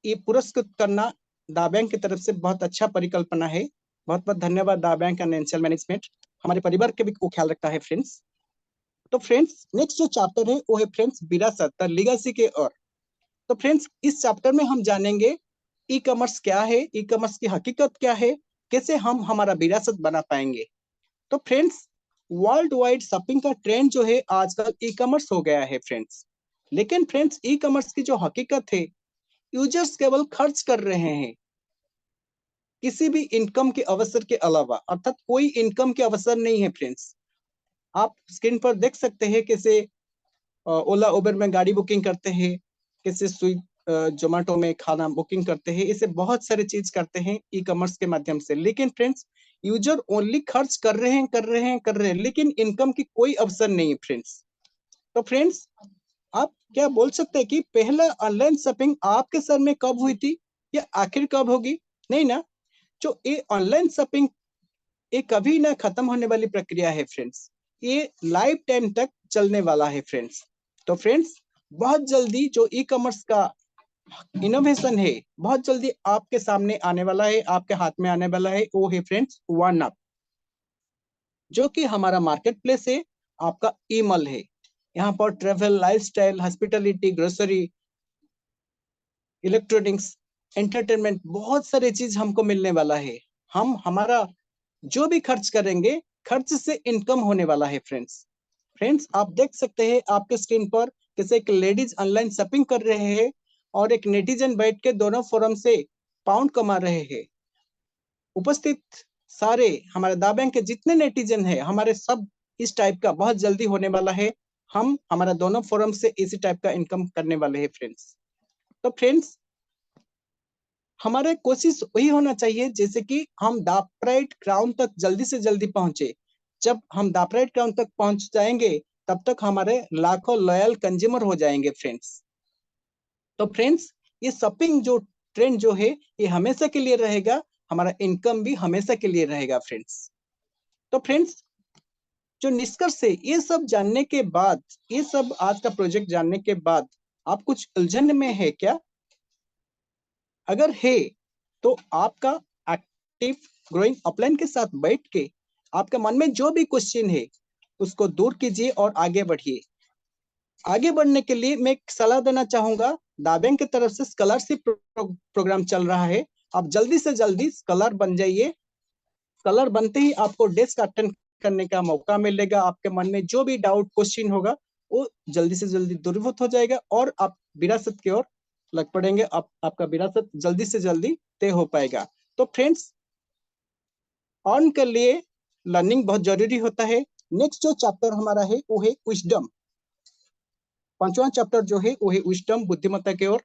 ये पुरस्कृत करना दा बैंक की तरफ से बहुत अच्छा परिकल्पना है। बहुत बहुत धन्यवाद दा बैंक एंड एनसीएल मैनेजमेंट, हमारे परिवार के भी को ख्याल रखता है। फ्रेंड्स, तो फ्रेंड्स, नेक्स्ट जो चैप्टर है वो है फ्रेंड्स विरासत द लीगेसी के ओर। तो फ्रेंड्स, इस चैप्टर में हम जानेंगे ई कॉमर्स क्या है, ई कॉमर्स की हकीकत क्या है, कैसे हम हमारा विरासत बना पाएंगे। तो फ्रेंड्स, वर्ल्ड वाइड शॉपिंग का ट्रेंड जो है आजकल ई कॉमर्स हो गया है। फ्रेंड्स, लेकिन फ्रेंड्स, ई कॉमर्स की जो हकीकत है, यूजर्स केवल खर्च कर रहे हैं किसी भी इनकम के अवसर के अलावा, अर्थात कोई इनकम के अवसर नहीं है। फ्रेंड्स, आप स्क्रीन पर देख सकते हैं कैसे ओला उबर में गाड़ी बुकिंग करते हैं, कैसे स्विगी जोमेटो में खाना बुकिंग करते हैं, इसे बहुत सारे चीज करते हैं ई कॉमर्स के माध्यम से। लेकिन फ्रेंड्स, यूजर ओनली खर्च कर रहे हैं कर रहे हैं कर रहे हैं, लेकिन इनकम की कोई अवसर नहीं है। फ्रेंड्स, तो फ्रेंड्स, आप क्या बोल सकते हैं कि पहला ऑनलाइन शॉपिंग आपके सर में कब हुई थी या आखिर कब होगी? नहीं ना। जो ये ऑनलाइन शॉपिंग, ये कभी ना खत्म होने वाली प्रक्रिया है। फ्रेंड्स, ये लाइफ टाइम तक चलने वाला है। फ्रेंड्स, तो फ्रेंड्स, बहुत जल्दी जो ई कॉमर्स का इनोवेशन है, बहुत जल्दी आपके सामने आने वाला है, आपके हाथ में आने वाला है। वो है फ्रेंड्स वन अप, जो कि हमारा मार्केट प्लेस है, आपका ई मॉल है। यहाँ पर travel, lifestyle, hospitality, grocery, electronics, entertainment, बहुत सारे चीज हमको मिलने वाला है। हम हमारा जो भी खर्च करेंगे, खर्च से इनकम होने वाला है। फ्रेंड्स, आप देख सकते हैं आपके स्क्रीन पर कैसे एक लेडीज ऑनलाइन शॉपिंग कर रहे हैं और एक नेटिजन बैठ के दोनों फोरम से पाउंड कमा रहे हैं। उपस्थित सारे हमारे दा बैंक के जितने नेटिजन हैं, हमारे सब इस टाइप का बहुत जल्दी होने वाला है। हम हमारा दोनों फोरम से इसी टाइप का इनकम करने वाले हैं। फ्रेंड्स, तो फ्रेंड्स, हमारे कोशिश वही होना चाहिए जैसे कि हम दापराइट क्राउन तक जल्दी से जल्दी पहुंचे। जब हम दापराइट क्राउन तक पहुंच जाएंगे, तब तक हमारे लाखों लॉयल कंज्यूमर हो जाएंगे। फ्रेंड्स, तो फ्रेंड्स, ये शॉपिंग जो ट्रेंड जो है, ये हमेशा के लिए रहेगा, हमारा इनकम भी हमेशा के लिए रहेगा। फ्रेंड्स, तो फ्रेंड्स, जो निष्कर्ष है, ये सब जानने के बाद, ये सब आज का प्रोजेक्ट जानने के बाद, आप कुछ उलझन में है क्या? अगर है तो आपका एक्टिव ग्रोइंग अपलाइन के साथ बैठ के आपके मन में जो भी क्वेश्चन है उसको दूर कीजिए और आगे बढ़िए। आगे बढ़ने के लिए मैं एक सलाह देना चाहूंगा, दा बैंक की तरफ से स्कॉलरशिप प्रोग्राम चल रहा है। आप जल्दी से जल्दी स्कॉलर बन जाइए। स्कॉलर बनते ही आपको डेस्क अटेंड करने का मौका मिलेगा। आपके मन में जो भी डाउट क्वेश्चन होगा वो जल्दी से जल्दी दूरीभूत हो जाएगा और आप विरासत की ओर लग पड़ेंगे। आपका विरासत जल्दी से जल्दी तय हो पाएगा। तो फ्रेंड्स, अर्न के लिए लर्निंग बहुत जरूरी होता है। नेक्स्ट जो चैप्टर हमारा है वो है विजडम। पांचवा चैप्टर जो है वो है विजडम, बुद्धिमत्ता की ओर।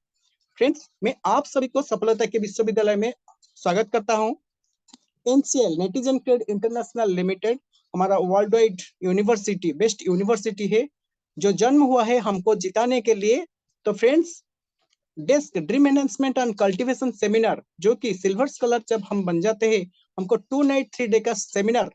फ्रेंड्स, मैं आप सभी को सफलता के विश्वविद्यालय में स्वागत करता हूँ। NCL netizen cred international limited हमारा world wide university, best university है, जो जन्म हुआ है हमको जिताने के लिए। तो friends, desk dream enhancement and cultivation seminar, जो कि सिल्वर स्कॉलर जब हम बन जाते हैं, हमको 2 नाइट 3 डे का सेमिनार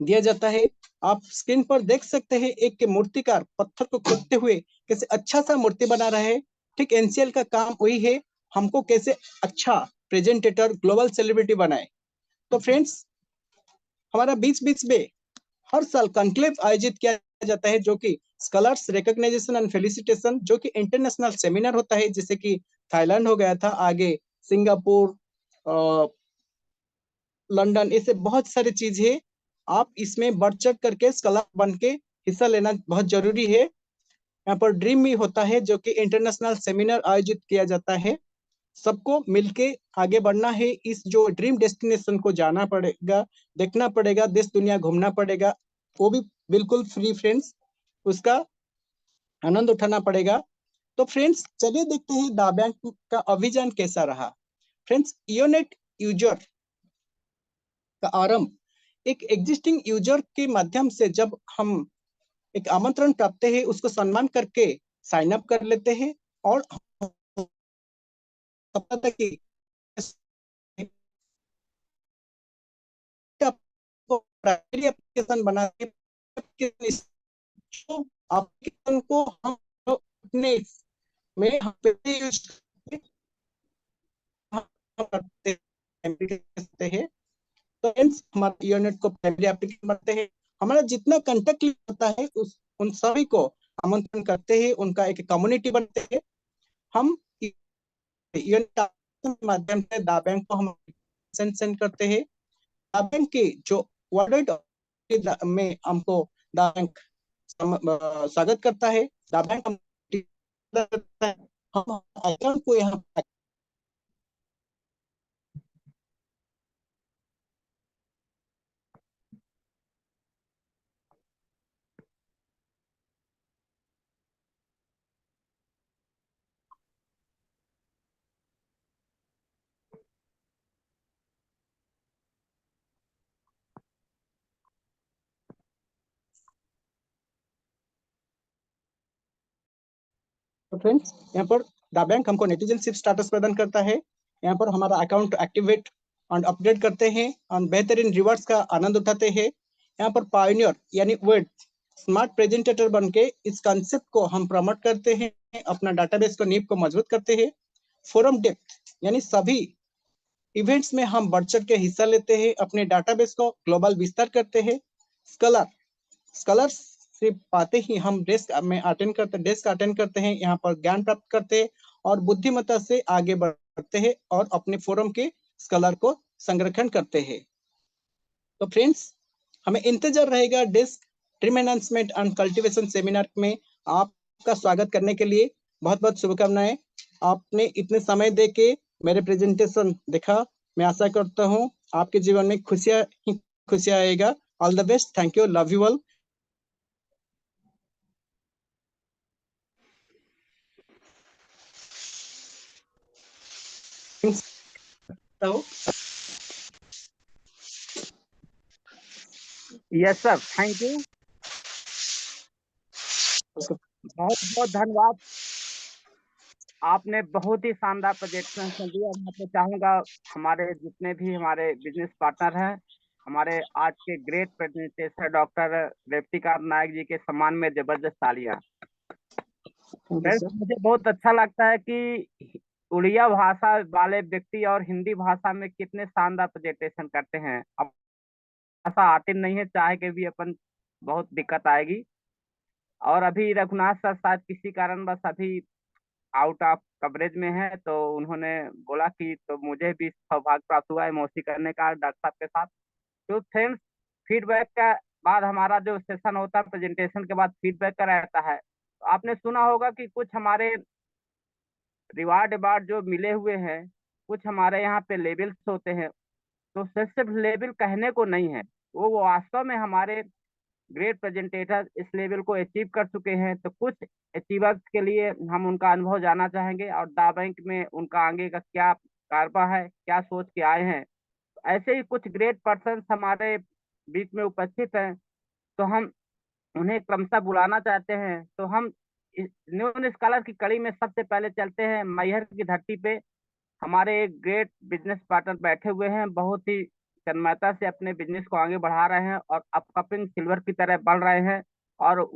दिया जाता है। आप स्क्रीन पर देख सकते हैं एक मूर्तिकार पत्थर को खोदते हुए कैसे अच्छा सा मूर्ति बना रहा है। ठीक एनसीएल का काम वही है, हमको कैसे अच्छा प्रेजेंटेटर ग्लोबल सेलिब्रिटी बनाए। तो फ्रेंड्स, हमारा बीच बीच में हर साल कॉन्क्लेव आयोजित किया जाता है, जो कि स्कॉलर्स रिकॉग्नाइजेशन एंड फेलिसिटेशन, जो कि इंटरनेशनल सेमिनार होता है, जैसे कि थाईलैंड हो गया था, आगे सिंगापुर, लंदन, ऐसे बहुत सारी चीज है। आप इसमें बढ़ चढ़ करके स्कॉलर बन के हिस्सा लेना बहुत जरूरी है। यहाँ पर ड्रीम भी होता है, जो कि इंटरनेशनल सेमिनार आयोजित किया जाता है। सबको मिलके आगे बढ़ना है। इस जो ड्रीम डेस्टिनेशन को जाना पड़ेगा, देखना पड़ेगा, देश दुनिया घूमना पड़ेगा, वो भी बिल्कुल फ्री फ्रेंड्स, उसका आनंद उठाना पड़ेगा। तो फ्रेंड्स, चलिए देखते हैं दा बैंक का अभियान कैसा रहा। फ्रेंड्स, योनेट यूजर का आरंभ एक एग्जिस्टिंग यूजर के माध्यम से, जब हम एक आमंत्रण प्राप्त है उसको सम्मान करके साइन अप कर लेते हैं, और पता था कि आपको प्राइमरी एप्लीकेशन बना के एप्लीकेशन को हम अपने में यूज करते हैं। तो फ्रेंड्स, हमारे यूनिट को प्राइमरी एप्लीकेशन बनाते हैं। हमारा जितना कंटेक्ट होता है उस उन सभी को आमंत्रण करते हैं, उनका एक कम्युनिटी बनते हैं। हम यूनिट के माध्यम से दा बैंक को हम सेंड करते हैं। दा बैंक के जो वर्ल्ड में हमको दा बैंक स्वागत करता है। दा बैंक हम अकाउंट को यहाँ तो फ्रेंड्स, यहाँ पर दा बैंक हमको नेटिजनशिप स्टेटस प्रदान करता है। यहाँ पर हमारा अकाउंट एक्टिवेट और अपडेट करते हैं और बेहतरीन रिवार्ड्स का आनंद उठाते हैं। यहाँ पर पायोनियर यानी वर्ड स्मार्ट प्रेजेंटेटर बन के इस कॉन्सेप्ट को हम प्रमोट करते हैं, अपना डाटाबेस को नींव को मजबूत करते हैं। फोरम डेप्थ यानी सभी इवेंट्स में हम बढ़ चढ़ के हिस्सा लेते हैं, अपने डाटाबेस को ग्लोबल विस्तार करते हैं। स्कॉलर स्कॉलरशिप पाते ही हम डेस्क अटेंड करते हैं, यहाँ पर ज्ञान प्राप्त करते हैं और बुद्धिमत्ता से आगे बढ़ते हैं और अपने फोरम के स्कॉलर को संरक्षण करते हैं। तो फ्रेंड्स, हमें इंतजार रहेगा desk dream enhancement and cultivation seminar में आपका स्वागत करने के लिए। बहुत बहुत शुभकामनाएं। आपने इतने समय दे के मेरे प्रेजेंटेशन देखा। मैं आशा करता हूँ आपके जीवन में खुशियां ही खुशियां आएगा। All the best. Thank you. Love you all. तो यस सर, थैंक यू, बहुत बहुत धन्यवाद। आपने बहुत ही शानदार प्रेजेंटेशन दिया। मैं तो चाहूंगा हमारे जितने भी हमारे बिजनेस पार्टनर हैं, हमारे आज के ग्रेट प्रेजेंटेटर डॉक्टर रेवतीकांत नायक जी के सम्मान में जबरदस्त तालियां। फ्रेंड्स, मुझे बहुत अच्छा लगता है कि उड़िया भाषा वाले व्यक्ति और हिंदी भाषा में कितने शानदार प्रेजेंटेशन करते हैं। अब भाषा आती नहीं है, चाहे के भी अपन बहुत दिक्कत आएगी। और अभी रघुनाथ सर शायद किसी कारणवश अभी आउट ऑफ कवरेज में है, तो उन्होंने बोला कि तो मुझे भी सौभाग्य प्राप्त हुआ है एमओसी करने का डॉक्टर साहब के साथ। तो फ्रेंड्स, फीडबैक का बाद हमारा जो सेशन होता है प्रेजेंटेशन के बाद फीडबैक का रहता है। तो आपने सुना होगा कि कुछ हमारे रिवार्ड रिवार्ड जो मिले हुए हैं, कुछ हमारे यहाँ पे लेवल्स होते हैं। तो सिर्फ लेवल कहने को नहीं है, वो वास्तव में हमारे ग्रेट प्रेजेंटेटर इस लेवल को अचीव कर चुके हैं। तो कुछ अचीवर्स के लिए हम उनका अनुभव जानना चाहेंगे और दा बैंक में उनका आगे का क्या कारवा है, क्या सोच के आए हैं। तो ऐसे ही कुछ ग्रेट पर्सन हमारे बीच में उपस्थित हैं, तो हम उन्हें क्रमशः बुलाना चाहते हैं। तो हम न्यू स्कॉलर की कड़ी में सबसे पहले चलते हैं मैहर की धरती पे। हमारे एक ग्रेट बिजनेस पार्टनर बैठे हुए हैं, बहुत ही तन्मयता से अपने बिजनेस को आगे बढ़ा रहे हैं और अपकमिंग सिल्वर की तरह बढ़ रहे हैं, और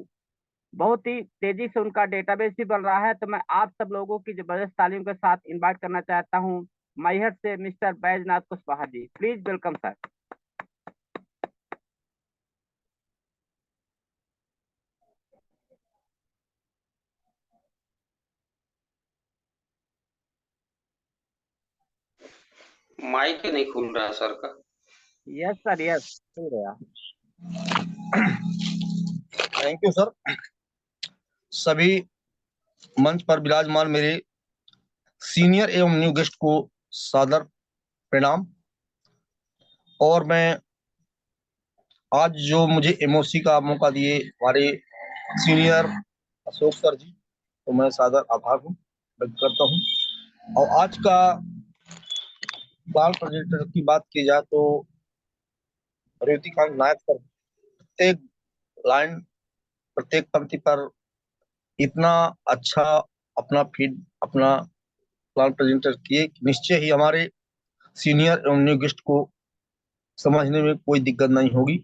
बहुत ही तेजी से उनका डेटाबेस भी बढ़ रहा है। तो मैं आप सब लोगों की जबरदस्त तालियों के साथ इनवाइट करना चाहता हूं मैहर से mister Baijnath Kushwaha ji. Please welcome sir. Mike नहीं खुल रहा है सर का। यस सर, यस, हो गया। Thank you sir. सभी मंच पर विराजमान मेरे सीनियर एवं न्यू गेस्ट को सादर प्रणाम। और मैं आज जो मुझे एमओसी का मौका दिए हमारे सीनियर अशोक सर जी, तो मैं सादर आभार व्यक्त करता हूँ। और आज का बाल प्रेजेंटर की बात की जाए तो रेवतीकांत नायक सर प्रत्येक लाइन, प्रत्येक पंक्ति पर इतना अच्छा अपना प्लान प्रेजेंटर किए कि निश्चय ही हमारे सीनियर एवं न्यू गेस्ट को समझने में कोई दिक्कत नहीं होगी।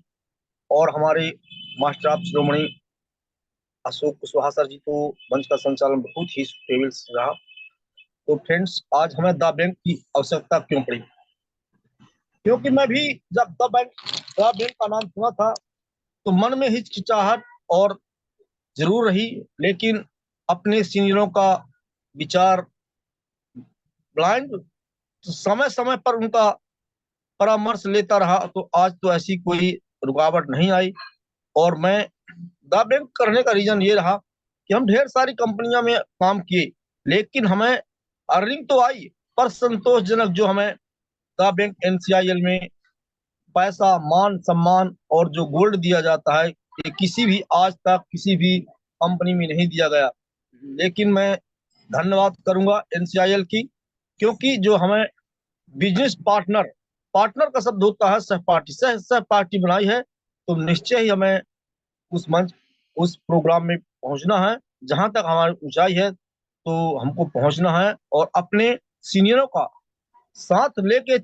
और हमारे master of Shiromani Ashok Kushwaha sir ji, तो मंच का संचालन बहुत ही सुटेबल रहा। तो फ्रेंड्स, आज हमें द बैंक की आवश्यकता क्यों पड़ी? क्योंकि मैं भी जब द बैंक का नाम सुना था तो मन में हिचकिचाहट और जरूर रही, लेकिन अपने सीनियरों का विचार ब्लाइंड समय समय पर उनका परामर्श लेता रहा, तो आज तो ऐसी कोई रुकावट नहीं आई। और मैं द बैंक करने का रीजन ये रहा कि हम ढेर सारी कंपनियों में काम किए, लेकिन हमें अर्निंग तो आई, पर संतोषजनक जो हमें द बैंक एनसीआईएल में पैसा, मान सम्मान और जो गोल्ड दिया जाता है, ये किसी भी आज तक किसी भी कंपनी में नहीं दिया गया। लेकिन मैं धन्यवाद करूंगा एनसीआईएल की, क्योंकि जो हमें बिजनेस पार्टनर का शब्द होता है सहपाठी, सहपाठी बनाई है। तो निश्चय ही हमें उस प्रोग्राम में पहुंचना है, जहां तक हमारी ऊंचाई है तो हमको पहुंचना है और अपने सीनियरों का साथ लेके